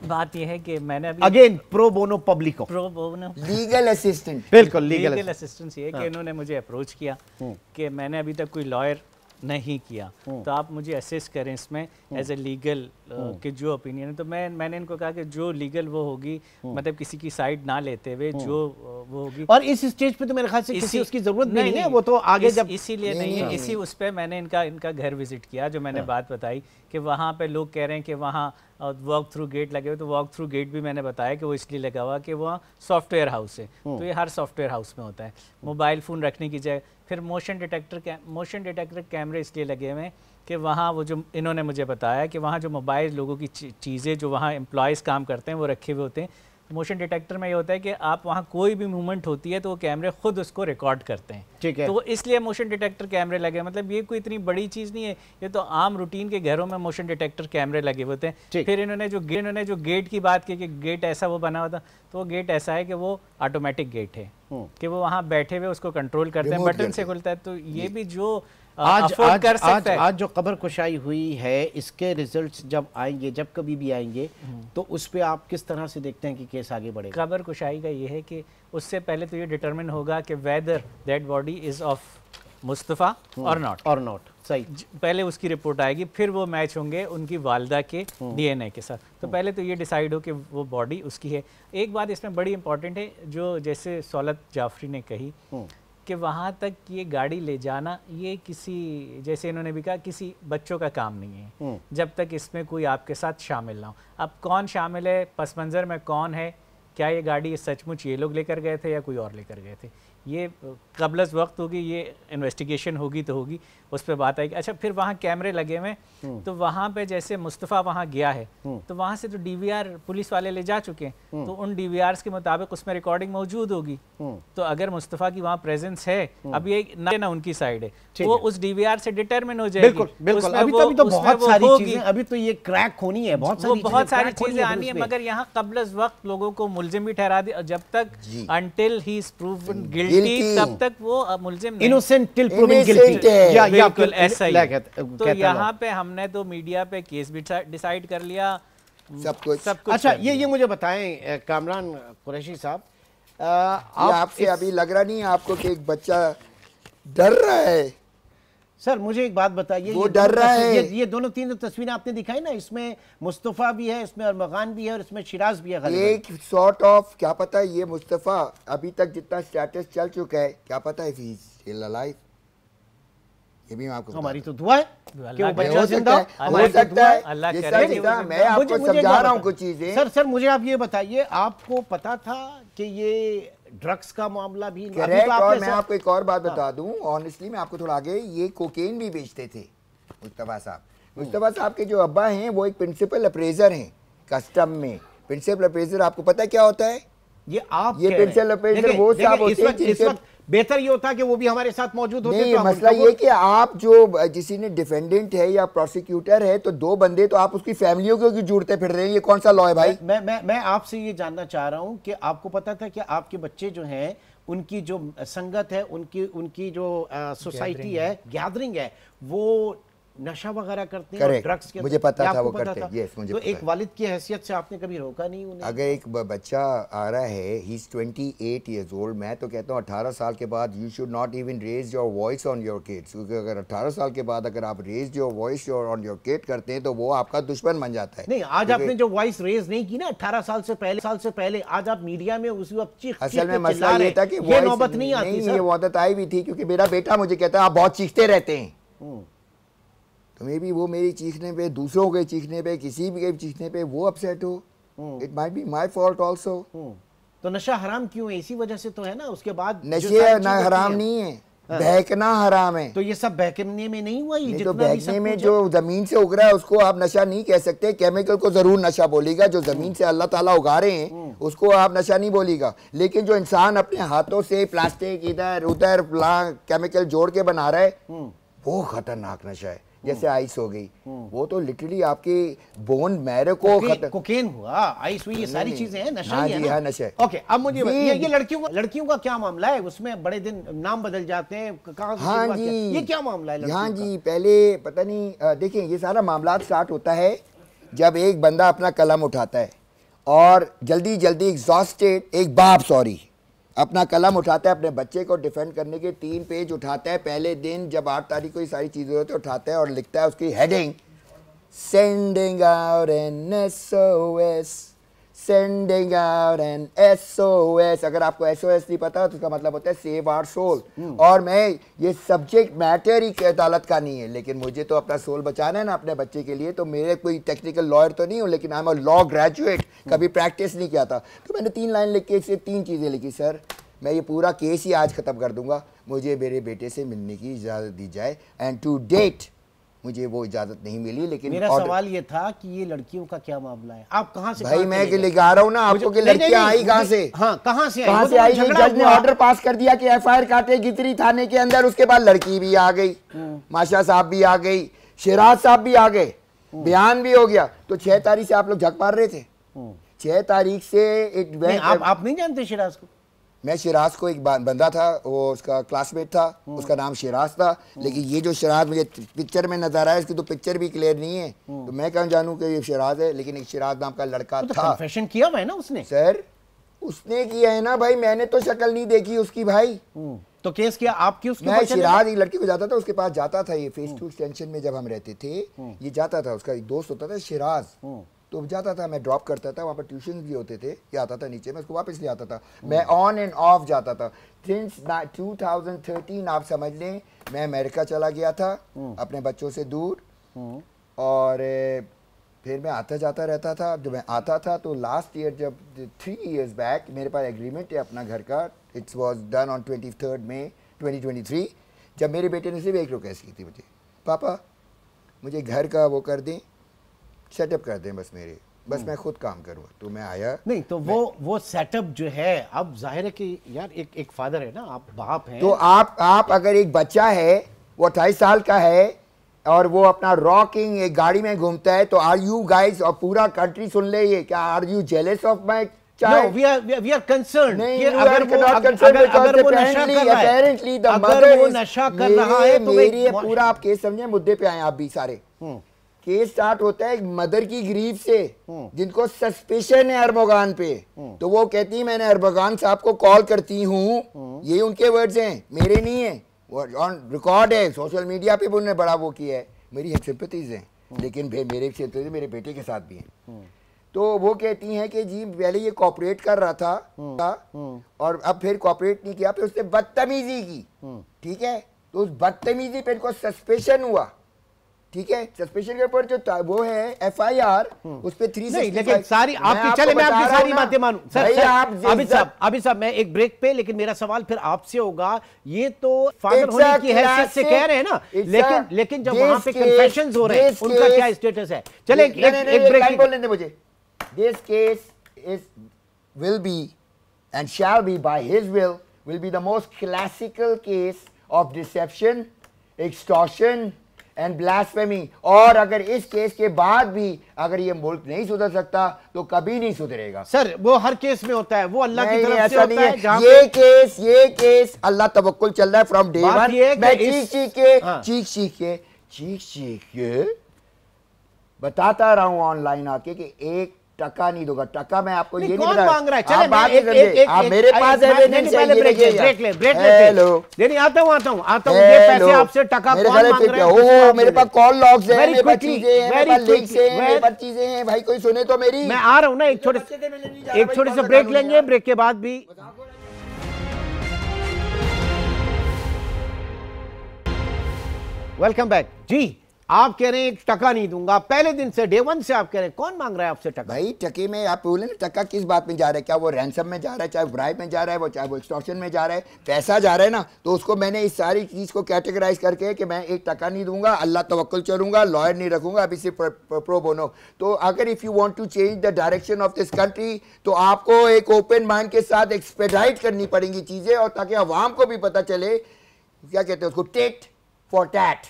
बात यह है कि मैंने अभी again pro bono publico, pro bono legal assistant, बिल्कुल लीगल असिस्टेंस ये कि इन्होंने मुझे अप्रोच किया कि मैंने अभी तक कोई लॉयर नहीं किया, तो आप मुझे असिस्ट करें इसमें एज ए लीगल के जो ओपिनियन है। तो मैंने इनको कहा कि जो लीगल वो होगी, मतलब किसी की साइड ना लेते हुए जो वो होगी। और इस स्टेज पे तो मेरे ख्याल से किसी उसकी जरूरत नहीं है, वो तो आगे जब इसीलिए नहीं है, इसी उस पर मैंने इनका घर विजिट किया, जो मैंने बात बताई कि वहाँ पे लोग कह रहे हैं कि वहाँ वॉक थ्रू गेट लगे हुए, तो वॉक थ्रू गेट भी मैंने बताया कि वो इसलिए लगा हुआ कि वहाँ सॉफ्टवेयर हाउस है, तो ये हर सॉफ्टवेयर हाउस में होता है। मोबाइल फ़ोन रखने की जगह, फिर मोशन डिटेक्टर कैमरे इसलिए लगे हुए हैं कि वहाँ वो जो इन्होंने मुझे बताया कि वहाँ जो मोबाइल लोगों की चीज़ें जो वहाँ एम्प्लॉयज़ काम करते हैं वो रखे हुए होते हैं। तो मोशन डिटेक्टर में ये होता है कि आप वहाँ कोई भी मूवमेंट होती है तो वो कैमरे खुद उसको रिकॉर्ड करते हैं, ठीक है। तो इसलिए मोशन डिटेक्टर कैमरे लगे, मतलब ये कोई इतनी बड़ी चीज़ नहीं है, ये तो आम रूटीन के घरों में मोशन डिटेक्टर कैमरे लगे होते हैं। फिर इन्होंने जो गेट की बात की कि गेट ऐसा वो बना हुआ था, तो वो गेट ऐसा है कि वो ऑटोमेटिक गेट है कि वो वहाँ बैठे हुए उसको कंट्रोल करते हैं, बटन से खुलता है। तो ये भी जो आज जो कब्र कुशाई हुई है, इसके रिजल्ट्स जब आएंगे, जब कभी भी आएंगे, तो उस पे आप किस तरह से देखते हैं कि केस आगे बढ़ेगा? कब्र कुशाई का ये है कि उससे पहले तो ये डिटरमिन होगा कि whether that body is of Mustafa और नॉट सही। पहले उसकी रिपोर्ट आएगी, फिर वो मैच होंगे उनकी वालदा के DNA के साथ। तो पहले तो ये डिसाइड हो कि वो बॉडी उसकी है। एक बात इसमें बड़ी इंपॉर्टेंट है, जो जैसे सौलत जाफरी ने कही कि वहाँ तक ये गाड़ी ले जाना, ये किसी, जैसे इन्होंने भी कहा, किसी बच्चों का काम नहीं है जब तक इसमें कोई आपके साथ शामिल ना हो। अब कौन शामिल है, पस मंज़र में कौन है, क्या ये गाड़ी सचमुच ये लोग लेकर गए थे या कोई और लेकर गए थे, ये कबलस वक्त होगी, ये इन्वेस्टिगेशन होगी तो होगी, उस पर बात आएगी। अच्छा, फिर वहाँ कैमरे लगे हुए, तो वहाँ पे जैसे मुस्तफ़ा वहाँ गया है तो वहाँ से तो DVR पुलिस वाले ले जा चुके हैं, तो उन DVRs के मुताबिक उसमें रिकॉर्डिंग मौजूद होगी। तो अगर मुस्तफ़ा की वहाँ प्रेजेंस है, अब ये ना उनकी साइड है, वो उस DVR से डिटरमिन हो जाएगी। बिल्कुल, अभी तो बहुत सारी चीजें, अभी तो ये क्रैक होनी है, बहुत सारी चीजें आनी है, मगर यहाँ कबलस वक्त लोगों को मुलजिम भी ठहरा दिया। जब तक until he is proven guilty, तब तक वो मुलजिम नहीं, इनोसेंट टिल प्रूवन गिल्टी। बिल्कुल ऐसा ही। तो यहाँ पे हमने तो मीडिया पे केस भी डिसाइड कर लिया, सब कुछ। अच्छा, ये मुझे बताएं कामरान कुरैशी साहब, आपसे अभी लग रहा नहीं है आपको कि एक बच्चा डर रहा है? सर मुझे एक बात बताइए, वो डर रहा है। ये दोनों तीन तस्वीरें आपने दिखाई ना, इसमें मुस्तफ़ा भी है, इसमें अरमगान भी है और इसमें शिराज भी है। एक सॉर्ट ऑफ क्या पता ये मुस्तफ़ा अभी तक जितना स्टेटस चल चुका है, क्या पता है ही स्टिल अलाइव, ये भी मैं आपको हमारी तो दुआ है कि वो बच्चा हो जिंदा सकता है, हो सकता है। अल्लाह ये करे सब कि चीज़ें मैं आपको समझा रहा हूँ कुछ चीजें। सर मुझे आप ये बताइए, आपको पता था कि ये ड्रग्स का मामला भी करेक्ट? और मैं आपको एक और बात बता दूं, ऑनेस्टली मैं आपको थोड़ा आगे, ये कोकेन भी बेचते थे मुस्तफ़ा साहब। मुस्तफ़ा साहब के जो अब्बा हैं वो एक प्रिंसिपल अप्रेजर हैं कस्टम में। प्रिंसिपल अप्रेजर आपको पता है क्या होता है? ये आप ये प्रिंसिपल अप्रेजर वो साहब होते हैं जिनके बेहतर ये होता कि वो भी हमारे साथ मौजूद होते। नहीं, मसला ये कि आप जो जिसी ने डिफेंडेंट है या प्रोसिक्यूटर है तो दो बंदे तो आप उसकी फैमिलियों को क्यों जुड़ते फिर रहे हैं? ये कौन सा लॉ है भाई? मैं आपसे ये जानना चाह रहा हूं कि आपको पता था कि आपके बच्चे जो हैं उनकी जो संगत है, उनकी जो सोसाइटी है, गैदरिंग है, वो नशा वगैरह करते हैं और ड्रग्स के, मुझे पता था वो करते हैं। यस, मुझे तो पता एक वालिद की हैसियत से आपने कभी रोका नहीं उन्हें? अगर एक बच्चा आ रहा है, ही इज 28 ईयर्स ओल्ड, मैं तो कहता हूँ 18 साल के बाद you should not even raise your voice on your kids, क्योंकि अगर 18 साल के बाद अगर आप raise your voice on your kid करते हैं तो वो आपका दुश्मन बन जाता है। नहीं, आज आपने जो वॉइस रेज नहीं की ना 18 साल से पहले, आज आप मीडिया में उसी वक्त चीख असल में मसला ये था कि ये नौबत नहीं आती सर। ये नौबत आई भी थी क्योंकि मेरा बेटा मुझे कहता है आप बहुत चीखते रहते हैं, तो मे बी वो मेरी चीखने पे, दूसरों के चीखने पे, किसी भी के चीखने पे वो अपसेट हो। It might be my fault also. तो नशा हराम क्यों है? इसी वजह से तो है ना। उसके बाद नशे ना हराम नहीं है, बहकना हराम है। तो ये सब बहकने में नहीं हुआ? ये तो बहकने में जो जमीन से उग रहा है उसको आप नशा नहीं कह सकते। केमिकल को जरूर नशा बोलेगा, जो जमीन से अल्लाह ताला उगा रहे हैं उसको आप नशा नहीं बोलेगा। लेकिन जो इंसान अपने हाथों से प्लास्टिक इधर उधर केमिकल जोड़ के बना रहा है वो खतरनाक नशा है। जैसे आइस हो गई, वो तो लिटरली आपके बोन मैरो को कोकेन हुआ, आइस हुई, ये सारी चीजें हैं, नशा ही है ना? हाँ, नशा है। ओके, अब मुझे ये लड़कियों का क्या मामला है? उसमें बड़े दिन नाम बदल जाते हैं, कहाँ से? हाँ जी, ये क्या मामला है? हाँ जी, पहले पता नहीं, देखिए ये सारा मामला स्टार्ट होता है जब एक बंदा अपना कलम उठाता है और जल्दी एग्जॉस्टेड, एक बाप अपना कलम उठाता है अपने बच्चे को डिफेंड करने के, 3 पेज उठाता है पहले दिन, जब 8 तारीख को ये सारी चीज़ें होती है, उठाता है और लिखता है उसकी heading, sending out an SOS, sending out an SOS। अगर आपको SOS नहीं पता तो उसका मतलब होता है सेव आवर सोल। और मैं ये सब्जेक्ट मैटर ही अदालत का नहीं है, लेकिन मुझे तो अपना सोल बचाना है ना अपने बच्चे के लिए, तो मेरे कोई टेक्निकल लॉयर तो नहीं हूँ, लेकिन I am a law graduate, कभी प्रैक्टिस नहीं किया था। तो मैंने 3 लाइन लिख के इससे 3 चीज़ें लिखी, सर मैं ये पूरा केस ही आज ख़त्म कर दूंगा, मुझे मेरे बेटे से मिलने की इजाज़त दी जाए। एंड टू डेट मुझे वो इजाजत नहीं मिली। लेकिन मेरा सवाल ये था कि ये लड़कियों का क्या मामला है? आप कहाँ से? भाई मैं लिखा रहा हूँ ना आपको कि लड़कियां आई कहाँ से? हाँ, कहाँ से आई? जज ने ऑर्डर पास कर दिया कि FIR काटे गितरी थाने के अंदर, उसके बाद लड़की भी आ गई, माशा साहब भी आ गई, शिराज साहब भी आ गए, बयान भी हो गया। तो 6 तारीख से आप लोग झक मार रहे थे। 6 तारीख से आप नहीं जानते शिराज को? मैं शिराज को, एक बंदा था वो उसका क्लासमेट था, उसका नाम शिराज था, लेकिन ये जो शिराज मुझे पिक्चर में नजर आया इसकी तो पिक्चर भी क्लियर नहीं है, तो मैं कहाँ जानूं कि ये शिराज है। लेकिन एक शिराज नाम का लड़का तो था। कन्फेशन किया हुआ है ना उसने? सर उसने किया है ना भाई, मैंने तो शक्ल नहीं देखी उसकी भाई। तो केस किया आपकी उसके? मैं शिराज एक लड़की को जाता था, उसके पास जाता था, ये फेस 2 एक्सटेंशन में जब हम रहते थे, ये जाता था, उसका एक दोस्त होता था शिराज, तो जाता था, मैं ड्रॉप करता था, वहाँ पर ट्यूशन भी होते थे, ये आता था नीचे, मैं उसको वापस ले आता था, मैं ऑन एंड ऑफ जाता था। सिंस 2013 आप समझ लें मैं अमेरिका चला गया था अपने बच्चों से दूर, और फिर मैं आता जाता रहता था। जब मैं आता था तो लास्ट ईयर जब 3 years बैक मेरे पास एग्रीमेंट है अपना घर का, इट्स वॉज डन ऑन 23 मई 2023, जब मेरे बेटे ने सिर्फ एक रिक्वेस्ट की थी मुझे, पापा मुझे घर का वो कर दें, सेटअप कर दें बस मेरे, बस मैं खुद काम करूँ। तो मैं आया नहीं, तो वो सेटअप जो है, अब जाहिर है कि यार एक फादर है ना, आप बाप हैं, तो आप अगर एक बच्चा है वो 28 साल का है और वो अपना रॉकिंग एक गाड़ी में घूमता है, तो आर यू गाइज, और पूरा कंट्री सुन ले ये, क्या are you jealous of my child? No, we are concerned. नहीं, अगर वो नशा कर रहा है तो मेरी पूरा आप केस समझे, मुद्दे पे आए आप भी सारे। केस स्टार्ट होता है एक मदर की ग्रीफ से जिनको सस्पेशन है अरबगान पे, तो वो कहती है मैंने अरबगान साहब को कॉल करती हूँ, ये उनके वर्ड्स हैं, मेरे नहीं है, वो ऑन रिकॉर्ड है, सोशल मीडिया पे भी उन्होंने बड़ा वो किया है। मेरी सिंपैथीज हैं, लेकिन मेरे सिंपैथी मेरे बेटे के साथ भी हैं। तो वो कहती हैं कि जी पहले ये कॉपरेट कर रहा था और अब फिर कॉपरेट नहीं किया, फिर उसने बदतमीजी की, ठीक है, तो उस बदतमीजी पे इनको सस्पेंशन हुआ, ठीक है। सस्पेंशन के ऊपर जो वो है FIR उस पे 365। लेकिन सारी आपकी, चले मैं आपकी सारी बातें मानूं सर। अभी साहब मैं एक ब्रेक पे, लेकिन मेरा सवाल फिर आपसे होगा, ये तो फादर होने की हैसियत से कह रहे हैं ना, लेकिन जब वहां पे कन्फेशंस हो रहे हैं उनका क्या स्टेटस है? चले एक ब्रेक बोलने दे मुझे। This case will be and shall be by his will be the most classical case of deception, extortion and blasphemy। और अगर इस केस के बाद भी अगर ये मुल्क नहीं सुधर सकता तो कभी नहीं सुधरेगा। सर वो हर केस में होता है, वो अल्लाह की तरफ से होता है। ये केस अल्लाह तवक्कुल चल रहा है फ्रॉम डे वन। मैं चीख के बताता रहा हूं ऑनलाइन आके कि 1 टका नहीं दूंगा। टका मैं आपको ये नहीं बता मांग रहा है। आप बात समझे, आप मेरे पास एविडेंस है। नहीं आता हूं ये पैसे आपसे टका कौन मांग रहा है? मेरे पास कॉल लॉग्स हैं, मेरे पास चीजें हैं, मेरे पास लिंक्स हैं, मेरे पास चीजें हैं। भाई कोई सुने तो मेरी। मैं आ रहा हूं ना, एक छोटे से ब्रेक लेंगे, ब्रेक के बाद भी वेलकम बैक। जी आप कह रहे हैं 1 टका नहीं दूंगा, पहले दिन से डे 1 से आप कह रहे हैं। कौन मांग रहा है आपसे टका? भाई टके में आप बोले ना, टका किस बात में जा रहा है? क्या वो रैंसम में जा रहा है, चाहे ब्राइब में जा रहा है, वो चाहे वो एक्सटॉर्शन में जा रहा है, पैसा जा रहा है ना। तो उसको मैंने इस सारी चीज को कैटेगराइज करके कि मैं 1 टका नहीं दूंगा, अल्लाह तवक्कुल चलूंगा, लॉयर नहीं रखूंगा, अभी से प्रो बोनो। तो अगर if you want to change the direction of this country तो आपको एक ओपन माइंड के साथ एक्सपेडाइट करनी पड़ेंगी चीजें, और ताकि अवाम को भी पता चले, क्या कहते हैं उसको, tit for tat.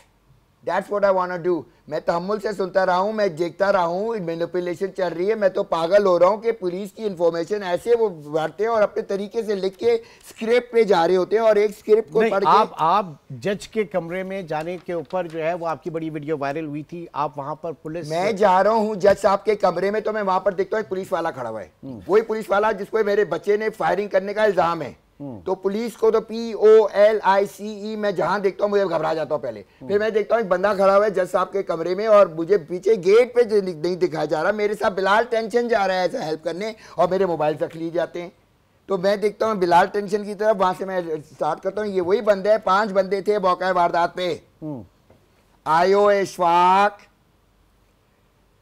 That's what I want to do। मैं तहम्मुल से सुनता रहा हूँ, मैं देखता रहा हूँ, मैनिपुलेशन चल रही है। मैं तो पागल हो रहा हूँ कि पुलिस की इंफॉर्मेशन ऐसे वो बांटते हैं और अपने तरीके से लिख के स्क्रिप्ट पे जा रहे होते हैं, और एक स्क्रिप्ट को पढ़ के आप जज के कमरे में जाने के ऊपर जो है वो आपकी बड़ी वीडियो वायरल हुई थी, आप वहां पर पुलिस, मैं जा रहा हूँ जज साहब के कमरे में, तो मैं वहां पर देखता हूँ एक पुलिस वाला खड़ा हुआ है। वही पुलिस वाला जिसको मेरे बच्चे ने फायरिंग करने का इल्जाम है। तो पुलिस को तो POLICE मैं जहां देखता हूं मुझे घबरा जाता हूं पहले। फिर मैं देखता हूं एक बंदा खड़ा हुआ है जज साहब के कमरे में, और मुझे पीछे गेट पे नहीं दिखाया जा रहा, मेरे साथ बिलाल टेंशन जा रहा है ऐसा हेल्प करने, और मेरे मोबाइल रख लिए जाते हैं। तो मैं देखता हूं बिलाल टेंशन की तरफ, वहां से मैं स्टार्ट करता हूं। ये वही बंदे हैं, 5 बंदे थे मौका वारदात पे। आयो इशफाक,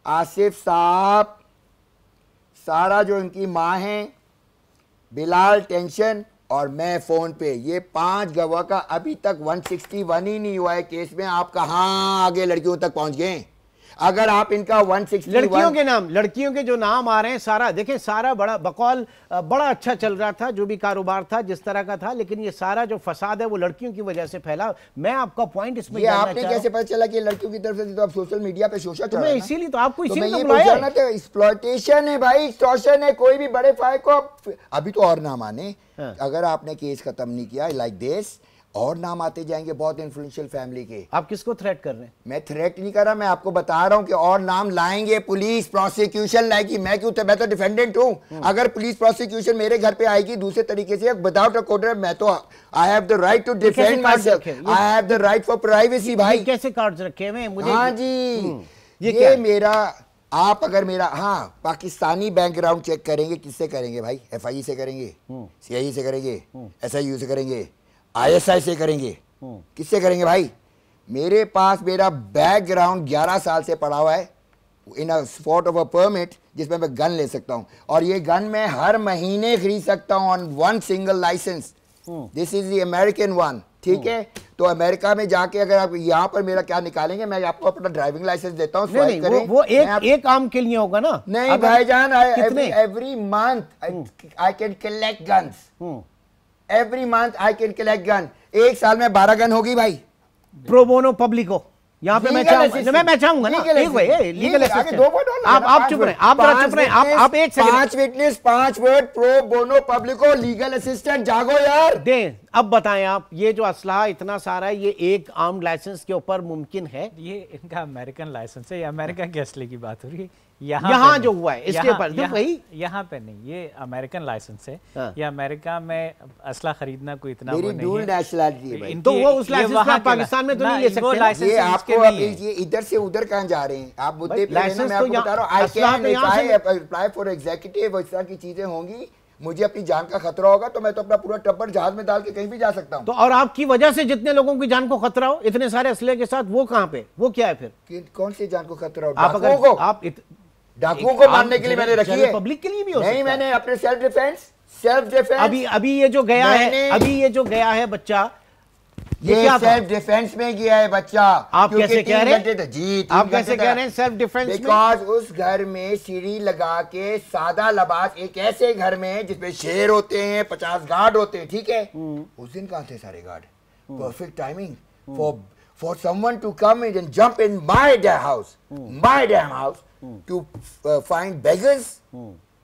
आसिफ साहब, सारा जो इनकी माँ है, बिलाल टेंशन और मैं फोन पे। ये 5 गवाह का अभी तक 161 ही नहीं हुआ है केस में। आप कहाँ आगे लड़कियों तक पहुंच गए? अगर आप इनका 161 लड़कियों के जो नाम आ रहे हैं, सारा देखें, सारा बड़ा बकौल बड़ा अच्छा चल रहा था, जो भी कारोबार था जिस तरह का था, लेकिन ये सारा जो फसाद है वो लड़कियों की वजह से फैला। मैं आपका पॉइंट इसमें ये आपने कैसे पता चला कि लड़कियों की तरफ से? तो आप सोशल मीडिया पे शोषण चल रहा है, इसीलिए तो आपको इसीलिए बुलाया है। एक्सप्लॉयटेशन है भाई, एक्सटॉर्शन है। कोई भी बड़े फायर को अभी तो और नाम आने, अगर आपने केस खत्म नहीं किया लाइक दिस, और नाम आते जाएंगे बहुत इन्फ्लुएंशियल फैमिली के। आप किसको थ्रेट कर रहे हैं? मैं थ्रेट नहीं कर रहा, मैं आपको बता रहा हूं कि और नाम लाएंगे, पुलिस प्रोसिक्यूशन लाएगी। मैं क्यों? मैं तो डिफेंडेंट हूं। अगर पुलिस प्रोसिक्यूशन मेरे घर पे आएगी दूसरे तरीके से विदाउट अ कोर्ट, मैं तो I have the right to defend myself, I have the right for privacy. भाई कैसे कार्ड्स रखे हुए मुझे? हाँ जी, ये मेरा, आप अगर मेरा पाकिस्तानी बैकग्राउंड चेक करेंगे, किससे करेंगे भाई? FIE से करेंगे, CIE से करेंगे, SIU से करेंगे, ISI से करेंगे, किससे करेंगे भाई? मेरे पास मेरा बैकग्राउंड 11 साल से पड़ा हुआ है in a spot of a permit, जिसमें मैं गन ले सकता हूं, और ये गन मैं हर महीने खरीद सकता हूं on 1 single licence. This is the American one, ठीक है? तो अमेरिका में जाके अगर आप यहाँ पर मेरा क्या निकालेंगे, मैं आपको अपना ड्राइविंग लाइसेंस देता हूँ। वो एक काम के लिए होगा ना? नहीं भाईजान, every month I can collect guns. Every month I can collect gun. एक साल में 12 गन होगी भाई। प्रो बोनो पब्लिको यहाँ पे मैं चाहूंगा ना, लीगल असिस्टेंट। आप चुप रहे, आप एक second. 5 witness, 5 word, pro bono publico, legal assistant. जागो यार, दे अब बताएं आप, ये जो असलहा इतना सारा है, ये एक आर्म लाइसेंस के ऊपर मुमकिन है? ये इनका अमेरिकन लाइसेंस है, ये अमेरिका के असले की बात हो रही है। यहाँ जो हुआ है इसके ऊपर यहाँ पे नहीं, ये अमेरिकन लाइसेंस है। ये अमेरिका में असला खरीदना कोई इतना मेरी डुअल नेशनलिटी है भाई, तो वो उस लाइसेंस में पाकिस्तान में तो नहीं ले सकते। ये आपको ये इधर से उधर कहाँ जा रहे हैं आप? मुद्दे पे मैं आपको बता रहा हूँ, I can apply for executive, इस तरह की चीजें होंगी, मुझे अपनी जान का खतरा होगा तो मैं तो अपना पूरा टब्बर जहाज में डाल के कहीं भी जा सकता हूँ। तो और आपकी वजह से जितने लोगों की जान को खतरा हो, इतने सारे असले के साथ, वो कहाँ पे, वो क्या है फिर? कौन सी जान को खतरा हो? डाकुओं को मारने के लिए मैंने रखी है, पब्लिक के लिए भी हो नहीं, मैंने अपने सेल्फ डिफेंस। अभी ये जो गया है, अभी ये जो गया है बच्चा, ये सेल्फ डिफेंस में गया है बच्चा। आप कैसे कह रहे हैं? जी, आप कैसे कह रहे हैं सेल्फ डिफेंस? बिकॉज उस घर में सीढ़ी लगा के सादा लिबास, एक ऐसे घर में जिसमें शेर होते हैं, 50 गार्ड होते हैं, ठीक है? उस दिन कहाँ थे सारे guard? Perfect timing for someone to come in and jump in my damn house to find beggars.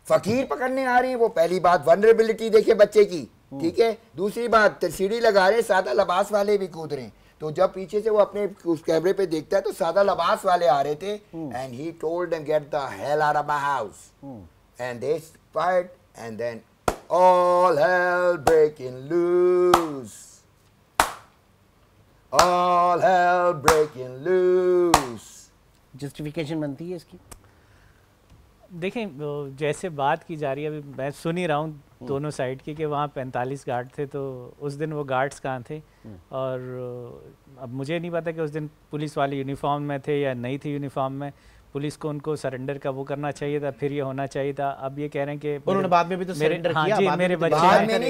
फकीर पकड़ने आ रही है वो, पहली बात वनरेबिलिटी देखिए बच्चे की, ठीक है? दूसरी बात सीढ़ी लगा रहे, सादा लिबास वाले भी कूद रहे हैं। तो जब पीछे से वो अपने उस कैमरे पे देखता है तो सादा लिबास वाले आ रहे थे, and he told them get the hell out of my house, and they fight, and then all hell breaking loose, all hell breaking loose. Justification बनती है इसकी? देखें, जैसे बात की जा रही है, अभी मैं सुन ही रहा हूँ दोनों साइड की कि वहाँ 45 गार्ड थे, तो उस दिन वो गार्ड्स कहाँ थे? और अब मुझे नहीं पता कि उस दिन पुलिस वाले यूनिफॉर्म में थे या नहीं थे यूनिफॉर्म में। पुलिस को उनको सरेंडर का वो करना चाहिए था, फिर ये होना चाहिए था। अब ये कह रहे हैं कि उन्होंने बाद में भी तो सरेंडर किया। जी, मेरे बच्चे ने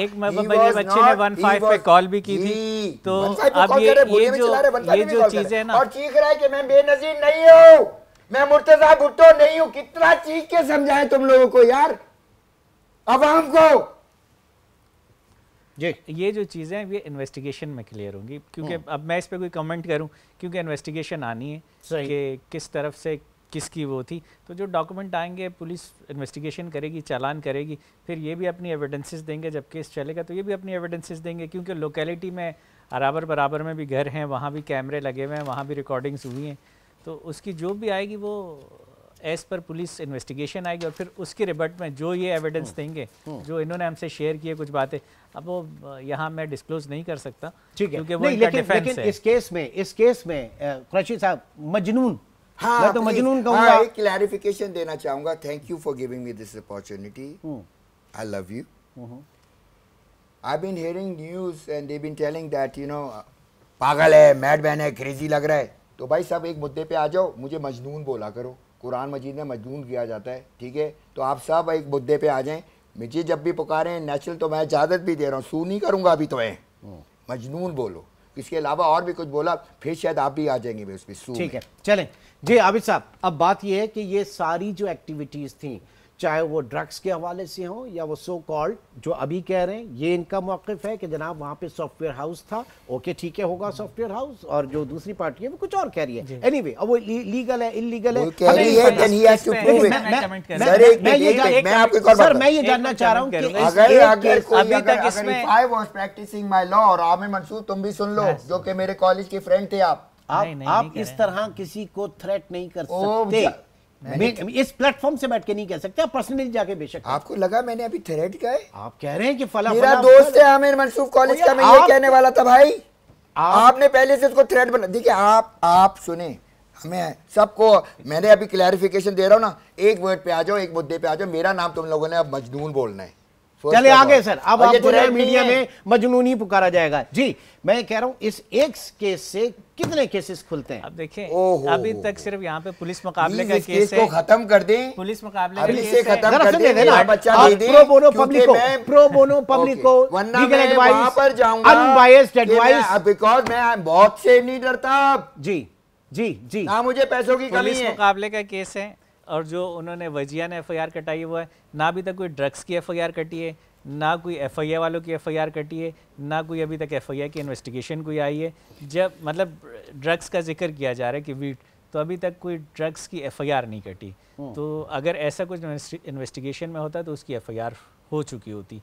एक मेरे बच्चे ने 15 पे कॉल भी की थी। तो अब ये जो चीज़ है ना, और चीख रहा है कि मैं बेनजीर नहीं हूँ, मैं मुर्तजा भुट्टो नहीं हूँ। कितना चीख के समझाए तुम लोगों को यार, अवाम को। ये जो चीज़ें हैं ये इन्वेस्टिगेशन में क्लियर होंगी, क्योंकि अब मैं इस पे कोई कमेंट करूं, क्योंकि इन्वेस्टिगेशन आनी है कि किस तरफ से किसकी वो थी। तो जो डॉक्यूमेंट आएंगे, पुलिस इन्वेस्टिगेशन करेगी, चालान करेगी, फिर ये भी अपनी एविडेंसेस देंगे। जब केस चलेगा तो ये भी अपनी एविडेंसेस देंगे, क्योंकि लोकेलिटी में बराबर में भी घर हैं, वहाँ भी कैमरे लगे हुए हैं, वहाँ भी रिकॉर्डिंग्स हुई हैं। तो उसकी जो भी आएगी वो एज पर पुलिस इन्वेस्टिगेशन आएगी, और फिर उसके रिबट में जो ये एविडेंस देंगे, जो इन्होंने हमसे शेयर किए कुछ बातें, अब वो यहाँ मैं डिस्क्लोज नहीं कर सकता, ठीक है? क्योंकि वो लेकिन इस केस में कुरैशी साहब मजनून, मैं तो मजनून कहूँगा। एक क्लैरिफिकेशन देना चाहूँगा। Thank you for giving me this opportunity, I love you. I've been hearing news and they've been telling that पागल है, मैडमैन है, क्रेजी लग रहा है। तो भाई सब एक मुद्दे पे आ जाओ, मुझे मजनून बोला करो। कुरान मजीद में मजनून किया जाता है, ठीक है? तो आप सब एक मुद्दे पे आ जाएं। मुझे जब भी पुकारें नेचुरल, तो मैं इजाज़त भी दे रहा हूँ, सू नहीं करूँगा अभी। तो मजनून बोलो, इसके अलावा और भी कुछ बोला फिर शायद आप भी आ जाएंगे उस पर सू। ठीक है, चलें जी आबिद साहब। अब बात यह है कि ये सारी जो एक्टिविटीज़ थी, चाहे वो ड्रग्स के हवाले से हो या वो सो कॉल्ड जो अभी कह रहे हैं, ये इनका मौक़िफ़ है कि जनाब वहाँ पे सॉफ्टवेयर हाउस था, ओके ठीक है, होगा सॉफ्टवेयर हाउस, और जो दूसरी पार्टी है वो कुछ और कह रही है। एनीवे, अब वो लीगल है इल्लीगल है, मैं ये जानना चाह रहा हूँ कि अभी तक इसमें I was practising my law, और आमिर मंसूर तुम भी सुन लो, जो कि मेरे कॉलेज के फ्रेंड थे। आप इस तरह किसी को थ्रेट नहीं कर सकते, इस प्लेटफॉर्म से बैठ के नहीं कह सकते, आप पर्सनली जाके बेशक। आपको लगा मैंने अभी थ्रेट किया है? आप कह रहे हैं कि फला मेरा दोस्त है आमिर मंसूर कॉलेज का, मैं ये कहने वाला था भाई, आपने पहले से उसको थ्रेट बना। देखिए आप सुने, हमें सबको मैंने अभी क्लैरिफिकेशन दे रहा हूँ ना, एक वर्ड पे आ जाओ, एक मुद्दे पे आ जाओ। मेरा नाम तुम लोगों ने अब मजनून बोलना है। चले आगे सर, अब आपको मीडिया में मजनूनी पुकारा जाएगा। जी, मैं कह रहा हूं इस एक केस से कितने केसेस खुलते हैं? अब देखें, अभी तक सिर्फ यहाँ पे पुलिस मुकाबले का केस को खत्म कर दें, पुलिस मुकाबले अभी से खत्म कर दें, बच्चा दे दें, प्रो बोनो पब्लिक को लीगल एडवाइस, वहां पर जाऊंगा, अनबायस्ड एडवाइस, बिकॉज मैं बहुत से नहीं डरता। जी जी जी, ना मुझे पैसों की कमी है। पुलिस मुकाबले का केस है, और जो उन्होंने वजिया ने एफआईआर कटाई हुआ है, ना अभी तक कोई ड्रग्स की एफआईआर कटी है, ना कोई एफआईआर वालों की एफआईआर कटी है, ना कोई अभी तक एफआईआर की इन्वेस्टिगेशन कोई आई है। जब मतलब ड्रग्स का जिक्र किया जा रहा है कि वीट, तो अभी तक कोई ड्रग्स की एफआईआर नहीं कटी। तो अगर ऐसा कुछ इन्वेस्टिगेशन में होता तो उसकी एफआईआर हो चुकी होती,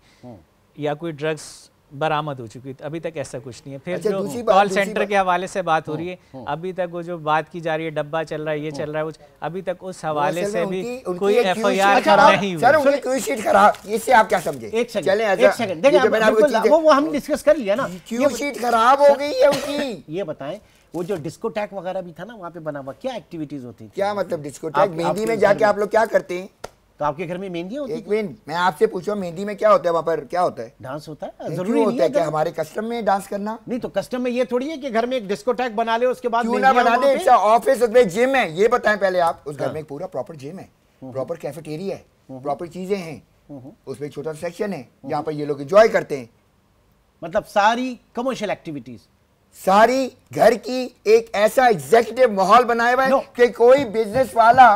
या कोई ड्रग्स बरामद हो चुकी थी। अभी तक ऐसा कुछ नहीं है। फिर अच्छा, जो कॉल सेंटर के हवाले से बात हो रही है, अभी तक वो जो बात की जा रही है, डब्बा चल रहा है, ये चल रहा है, वो अभी तक उस हवाले से भी कोई FIR नहीं हुई। सर उनकी क्यू शीट खराब, इससे आप क्या समझे? एक सेकंड, चलें, एक सेकंड, देखिए वो हम डिस्कस कर लिया ना, क्यू शीट खराब हो गई है उनकी। ये बताएं, वो जो डिस्कोटैक वगैरह भी था ना वहाँ पे बना हुआ, क्या एक्टिविटीज होती थी? क्या मतलब डिस्कोटैक? मेहंदी में जाके आप लोग क्या करते हैं? तो आपके घर में मेहंदी होती है? एक मिनट, मैं आपसे पूछूं, मेहंदी में क्या होता है? वहाँ पर क्या होता है? डांस होता है। जरूरी होता है क्या हमारे कस्टम में डांस करना? नहीं, तो कस्टम में ये थोड़ी है कि घर में एक डिस्कोटैक बना ले, उसके बाद क्यों ना बना दे? ऑफिस उसमें जिम है, ये बताएं पहले आप। उस घर में एक पूरा प्रॉपर जिम है, प्रॉपर कैफेटेरिया है, प्रॉपर चीजें हैं, उसमें एक छोटा सेक्शन है जहाँ पर ये लोग एंजॉय करते हैं। मतलब सारी कमर्शियल एक्टिविटीज, सारी घर की एक ऐसा एग्जीक्यूटिव माहौल बनाया हुआ है कि कोई बिजनेस वाला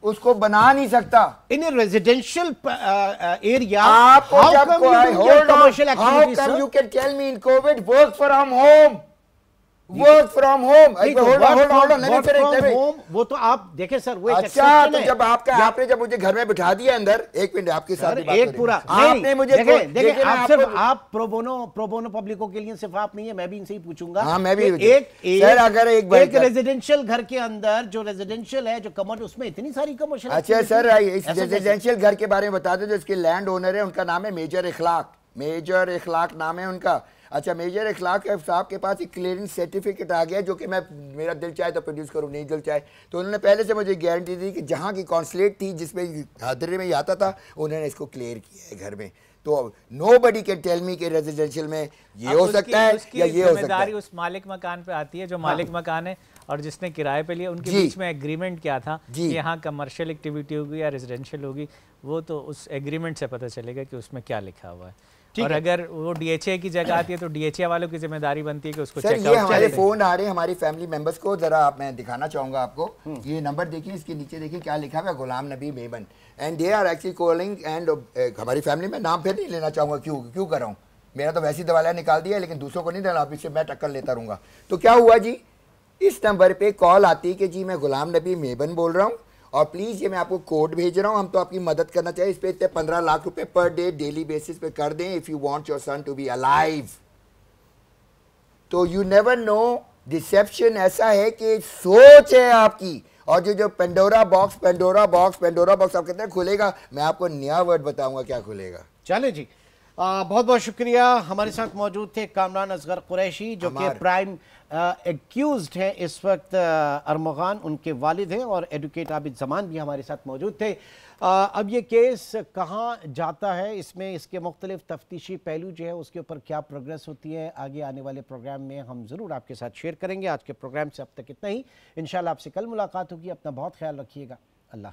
उसको बना नहीं सकता। इन ए रेजिडेंशियल एरिया आपको जब commercial activities, how come you can tell me in Covid work from home? Work from home, वो तो आप देखें सर, वो अच्छा, तो जब आपने जब मुझे घर में बिठा दिया अंदर, एक मिनट आपके साथ एक पूरा आपने मुझे आप प्रोबोनो पब्लिकों के लिए सिर्फ आप नहीं है, मैं भी इनसे ही पूछूंगा। हाँ, मैं भी अगर एक रेजिडेंशियल घर के अंदर जो रेजिडेंशियल है, जो कमर्शियल, उसमें इतनी सारी कमर्शियल। अच्छा सर, इस रेजिडेंशियल घर के बारे में बता दो, जो इसके लैंड ओनर है उनका नाम है मेजर इखलाक। मेजर इखलाक नाम है उनका। अच्छा, मेजर इखलाक साहब के पास एक क्लियरेंस सर्टिफिकेट आ गया, जो कि मैं मेरा दिल चाहे तो प्रोड्यूस करूँ, नहीं दिल चाहे तो। उन्होंने पहले से मुझे गारंटी दी कि जहाँ की कॉन्सुलेट थी जिसमें हादरे में आता था, उन्होंने इसको क्लियर किया है घर में। तो नोबडी कैन टेल मी कि रेजिडेंशियल में ये हो सकता है या ये हो सकता है। उस मालिक मकान पे आती है, जो मालिक मकान है और जिसने किराए पे लिया, उनके बीच में एग्रीमेंट क्या था कि यहाँ कमर्शियल एक्टिविटी होगी या रेजिडेंशियल होगी, वो तो उस एग्रीमेंट से पता चलेगा कि उसमें क्या लिखा हुआ है। और अगर वो DHA की जगह आती है तो DHA वालों की जिम्मेदारी बनती है कि उसको चेक आउट। ये हमारे फोन आ रहे हैं हमारी फैमिली मेंबर्स को, जरा मैं दिखाना चाहूंगा आपको। ये नंबर देखिए, इसके नीचे देखिए क्या लिखा हुआ है, Ghulam Nabi Memon, and they are actually calling. And हमारी फैमिली में नाम फिर नहीं लेना चाहूंगा, क्यों कर रहा हूँ, मेरा तो वैसी दवालिया निकाल दिया, लेकिन दूसरों को नहीं देना, आप इससे मैं टक्कर लेता रहूंगा। तो क्या हुआ जी, इस नंबर पे कॉल आती है कि जी मैं गुलाम नबी मेमन बोल रहा हूँ, और प्लीज़ ये मैं आपको कोड भेज रहा हूँ, हम तो आपकी मदद करना चाहिए। इस पे इतने 15 लाख रुपए पर डे डेली बेसिस पे कर दें, if you want your son to be alive. तो यू नेवर नो, डिसेप्शन ऐसा है कि सोच है आपकी, और जो पेंडोरा बॉक्स आप कहते हैं खुलेगा, मैं आपको नया वर्ड बताऊंगा क्या खुलेगा। चले जी, बहुत बहुत शुक्रिया। हमारे साथ मौजूद थे कामरान असगर कुरैशी, जो कि प्राइम एक्यूज्ड हैं इस वक्त अरमगान, उनके वालिद हैं, और एडवोकेट आबिद जमान भी हमारे साथ मौजूद थे। अब ये केस कहाँ जाता है, इसमें इसके मुख्तलिफ तफ्तीशी पहलू जो है उसके ऊपर क्या प्रोग्रेस होती है, आगे आने वाले प्रोग्राम में हम ज़रूर आपके साथ शेयर करेंगे। आज के प्रोग्राम से अब तक इतना ही, इंशाल्लाह आपसे कल मुलाकात होगी। अपना बहुत ख्याल रखिएगा। अल्लाह।